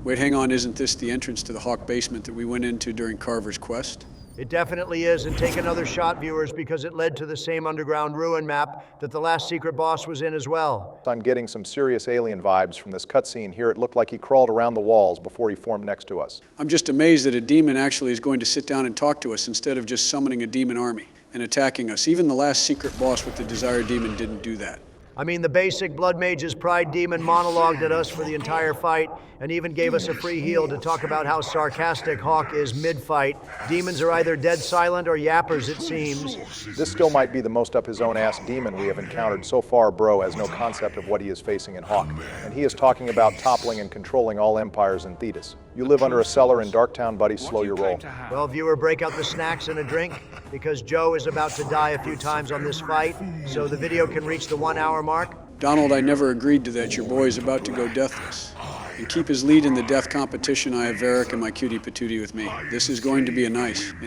Wait, hang on, isn't this the entrance to the Hawk basement that we went into during Carver's quest? It definitely is, and take another shot, viewers, because it led to the same underground ruin map that the last secret boss was in as well. I'm getting some serious alien vibes from this cutscene here. It looked like he crawled around the walls before he formed next to us. I'm just amazed that a demon actually is going to sit down and talk to us instead of just summoning a demon army and attacking us. Even the last secret boss with the Desire Demon didn't do that. I mean, the basic Blood Mage's Pride Demon monologued at us for the entire fight and even gave us a free heal to talk about how sarcastic Hawk is mid-fight. Demons are either dead silent or yappers, it seems. This still might be the most up-his-own-ass demon we have encountered so far. Bro has no concept of what he is facing in Hawk, and he is talking about toppling and controlling all empires in Thetis. You live under a cellar in Darktown, buddy. Slow your roll. Well, viewer, break out the snacks and a drink, because Joe is about to die a few times on this fight, so the video can reach the 1 hour mark. Donald, I never agreed to that. Your boy is about to go deathless. And keep his lead in the death competition, I have Veric and my cutie patootie with me. This is going to be an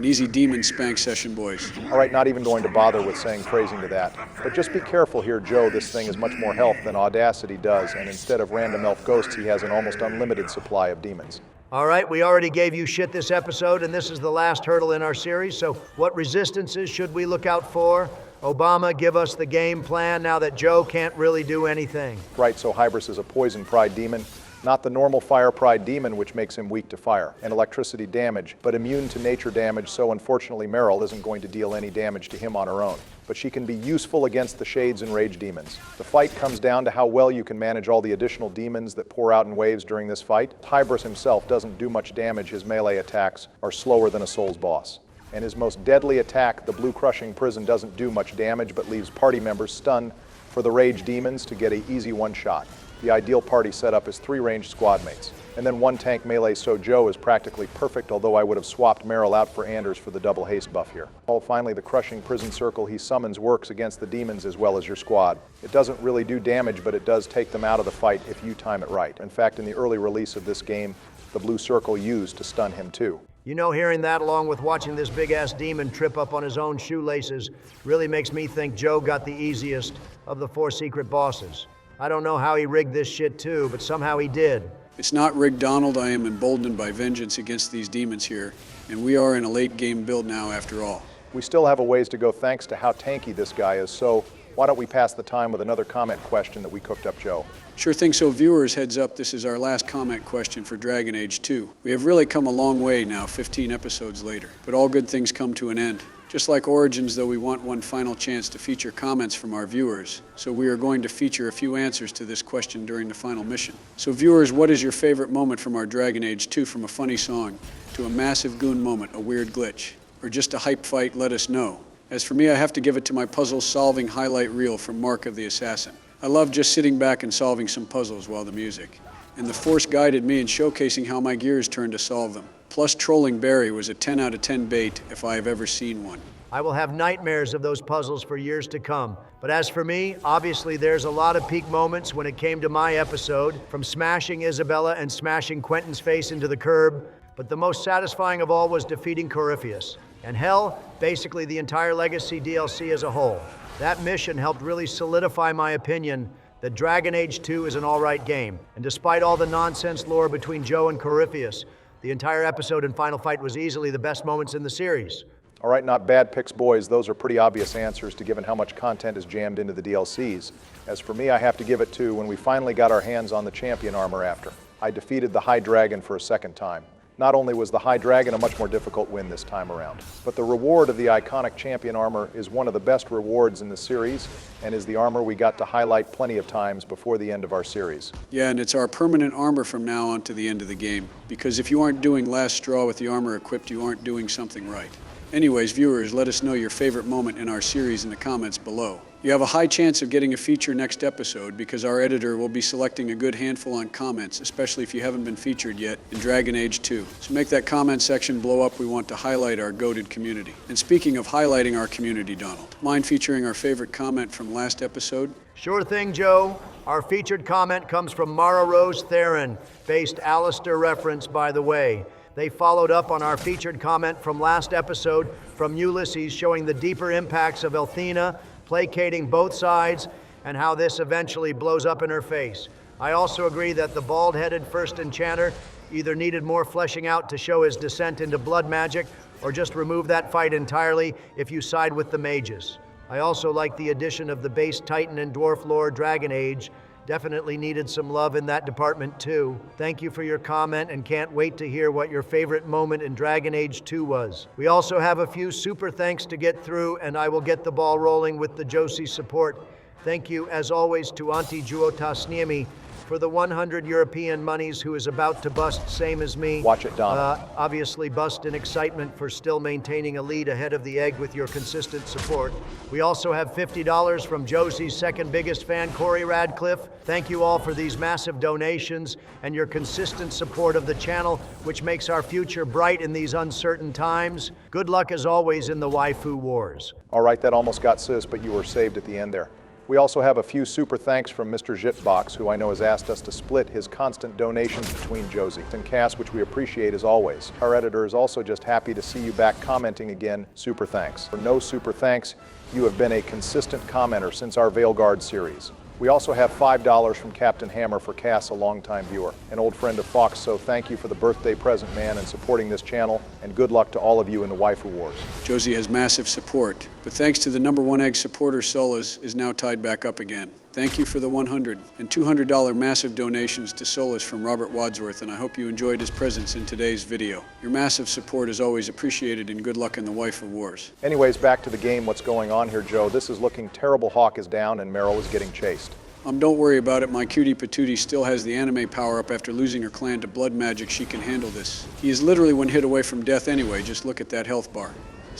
easy demon spank session, boys. All right, not even going to bother with saying phrasing to that. But just be careful here, Joe. This thing has much more health than Audacity does, and instead of random elf ghosts, he has an almost unlimited supply of demons. All right, we already gave you shit this episode, and this is the last hurdle in our series, so what resistances should we look out for? Obama, give us the game plan now that Joe can't really do anything. Right, so Hybris is a poison pride demon, not the normal fire pride demon, which makes him weak to fire and electricity damage, but immune to nature damage, so unfortunately Merrill isn't going to deal any damage to him on her own. But she can be useful against the Shades and Rage demons. The fight comes down to how well you can manage all the additional demons that pour out in waves during this fight. Hybris himself doesn't do much damage. His melee attacks are slower than a Souls boss. And his most deadly attack, the Blue Crushing Prison, doesn't do much damage, but leaves party members stunned for the Rage demons to get an easy one-shot. The ideal party setup is 3 ranged squad mates, and then 1 tank melee, so Joe is practically perfect, although I would have swapped Merrill out for Anders for the double haste buff here. Finally, the Crushing Prison Circle he summons works against the demons as well as your squad. It doesn't really do damage, but it does take them out of the fight if you time it right. In fact, in the early release of this game, the Blue Circle used to stun him too. You know, hearing that along with watching this big-ass demon trip up on his own shoelaces really makes me think Joe got the easiest of the 4 secret bosses. I don't know how he rigged this shit too, but somehow he did. It's not rigged, Donald. I am emboldened by vengeance against these demons here, and we are in a late game build now after all. We still have a ways to go thanks to how tanky this guy is, so why don't we pass the time with another comment question that we cooked up, Joe? Sure thing. So viewers, heads up, this is our last comment question for Dragon Age 2. We have really come a long way now, 15 episodes later, but all good things come to an end. Just like Origins, though, we want one final chance to feature comments from our viewers, so we are going to feature a few answers to this question during the final mission. So viewers, what is your favorite moment from our Dragon Age 2, from a funny song to a massive goon moment, a weird glitch, or just a hype fight? Let us know. As for me, I have to give it to my puzzle-solving highlight reel from Mark of the Assassin. I love just sitting back and solving some puzzles while the music, and the Force guided me in showcasing how my gears turned to solve them. Plus, trolling Barry was a 10 out of 10 bait if I have ever seen one. I will have nightmares of those puzzles for years to come. But as for me, obviously there's a lot of peak moments when it came to my episode, from smashing Isabella and smashing Quentin's face into the curb, but the most satisfying of all was defeating Corypheus. And hell, basically the entire Legacy DLC as a whole. That mission helped really solidify my opinion that Dragon Age 2 is an alright game. And despite all the nonsense lore between Joe and Corypheus, the entire episode and final fight was easily the best moments in the series. All right, not bad picks, boys. Those are pretty obvious answers to given how much content is jammed into the DLCs. As for me, I have to give it to when we finally got our hands on the champion armor after. I defeated the High Dragon for a second time. Not only was the High Dragon a much more difficult win this time around, but the reward of the iconic champion armor is one of the best rewards in the series, and is the armor we got to highlight plenty of times before the end of our series. Yeah, and it's our permanent armor from now on to the end of the game, because if you aren't doing last straw with the armor equipped, you aren't doing something right. Anyways, viewers, let us know your favorite moment in our series in the comments below. You have a high chance of getting a feature next episode because our editor will be selecting a good handful on comments, especially if you haven't been featured yet in Dragon Age 2. So make that comment section blow up. We want to highlight our goated community. And speaking of highlighting our community, Donald, mind featuring our favorite comment from last episode? Sure thing, Joe. Our featured comment comes from Mara Rose Theron, based Alistair reference, by the way. They followed up on our featured comment from last episode from Ulysses, showing the deeper impacts of Elthina, placating both sides, and how this eventually blows up in her face. I also agree that the bald-headed first enchanter either needed more fleshing out to show his descent into blood magic, or just remove that fight entirely if you side with the mages. I also like the addition of the base Titan and Dwarf lore Dragon Age. Definitely needed some love in that department too. Thank you for your comment and can't wait to hear what your favorite moment in Dragon Age 2 was. We also have a few super thanks to get through, and I will get the ball rolling with the Josie support. Thank you as always to Auntie Juotasniemi for the 100 European monies, who is about to bust, same as me. Watch it, Don. Obviously bust in excitement for still maintaining a lead ahead of the egg with your consistent support. We also have $50 from Josie's second biggest fan, Corey Radcliffe. Thank you all for these massive donations and your consistent support of the channel, which makes our future bright in these uncertain times. Good luck as always in the waifu wars. All right, that almost got sis, but you were saved at the end there. We also have a few super thanks from Mr. Jitbox, who I know has asked us to split his constant donations between Josie and Cass, which we appreciate as always. Our editor is also just happy to see you back commenting again. Super thanks. For no super thanks, you have been a consistent commenter since our Veilguard series. We also have $5 from Captain Hammer for Cass, a longtime viewer, an old friend of Fox, so thank you for the birthday present, man, and supporting this channel, and good luck to all of you in the waifu wars. Josie has massive support, but thanks to the #1 egg supporter, Solas is now tied back up again. Thank you for the $100 and $200 massive donations to Solas from Robert Wadsworth, and I hope you enjoyed his presence in today's video. Your massive support is always appreciated, and good luck in the waifu wars. Anyways, back to the game. What's going on here, Joe? This is looking terrible. Hawk is down, and Merrill is getting chased. Don't worry about it. My cutie patootie still has the anime power-up after losing her clan to blood magic. She can handle this. He is literally one hit away from death anyway. Just look at that health bar.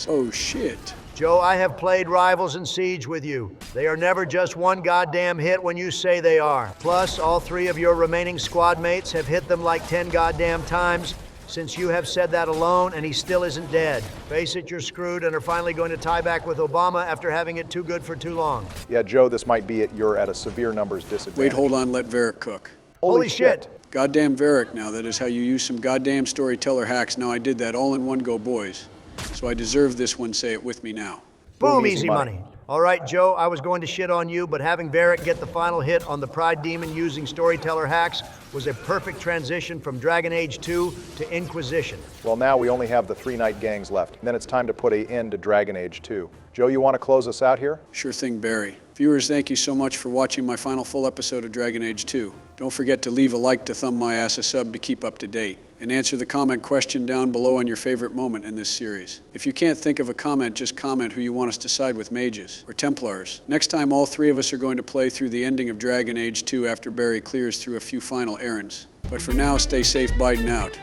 Oh, shit. Joe, I have played Rivals and Siege with you. They are never just one goddamn hit when you say they are. Plus, all 3 of your remaining squad mates have hit them like 10 goddamn times since you have said that alone, and he still isn't dead. Face it, you're screwed and are finally going to tie back with Obama after having it too good for too long. Yeah, Joe, this might be it. You're at a severe numbers disadvantage. Wait, hold on. Let Veric cook. Holy shit. Goddamn Veric now. That is how you use some goddamn storyteller hacks. Now I did that all in one go, boys. So I deserve this one. Say it with me now. Boom, easy money. All right, Joe, I was going to shit on you, but having Veric get the final hit on the Pride Demon using storyteller hacks was a perfect transition from Dragon Age 2 to Inquisition. Well, now we only have the 3-night gangs left. Then it's time to put an end to Dragon Age 2. Joe, you want to close us out here? Sure thing, Barry. Viewers, thank you so much for watching my final full episode of Dragon Age 2. Don't forget to leave a like, to thumb my ass a sub to keep up to date, and answer the comment question down below on your favorite moment in this series. If you can't think of a comment, just comment who you want us to side with, mages or Templars. Next time, all 3 of us are going to play through the ending of Dragon Age 2 after Barry clears through a few final errands. But for now, stay safe, Biden out.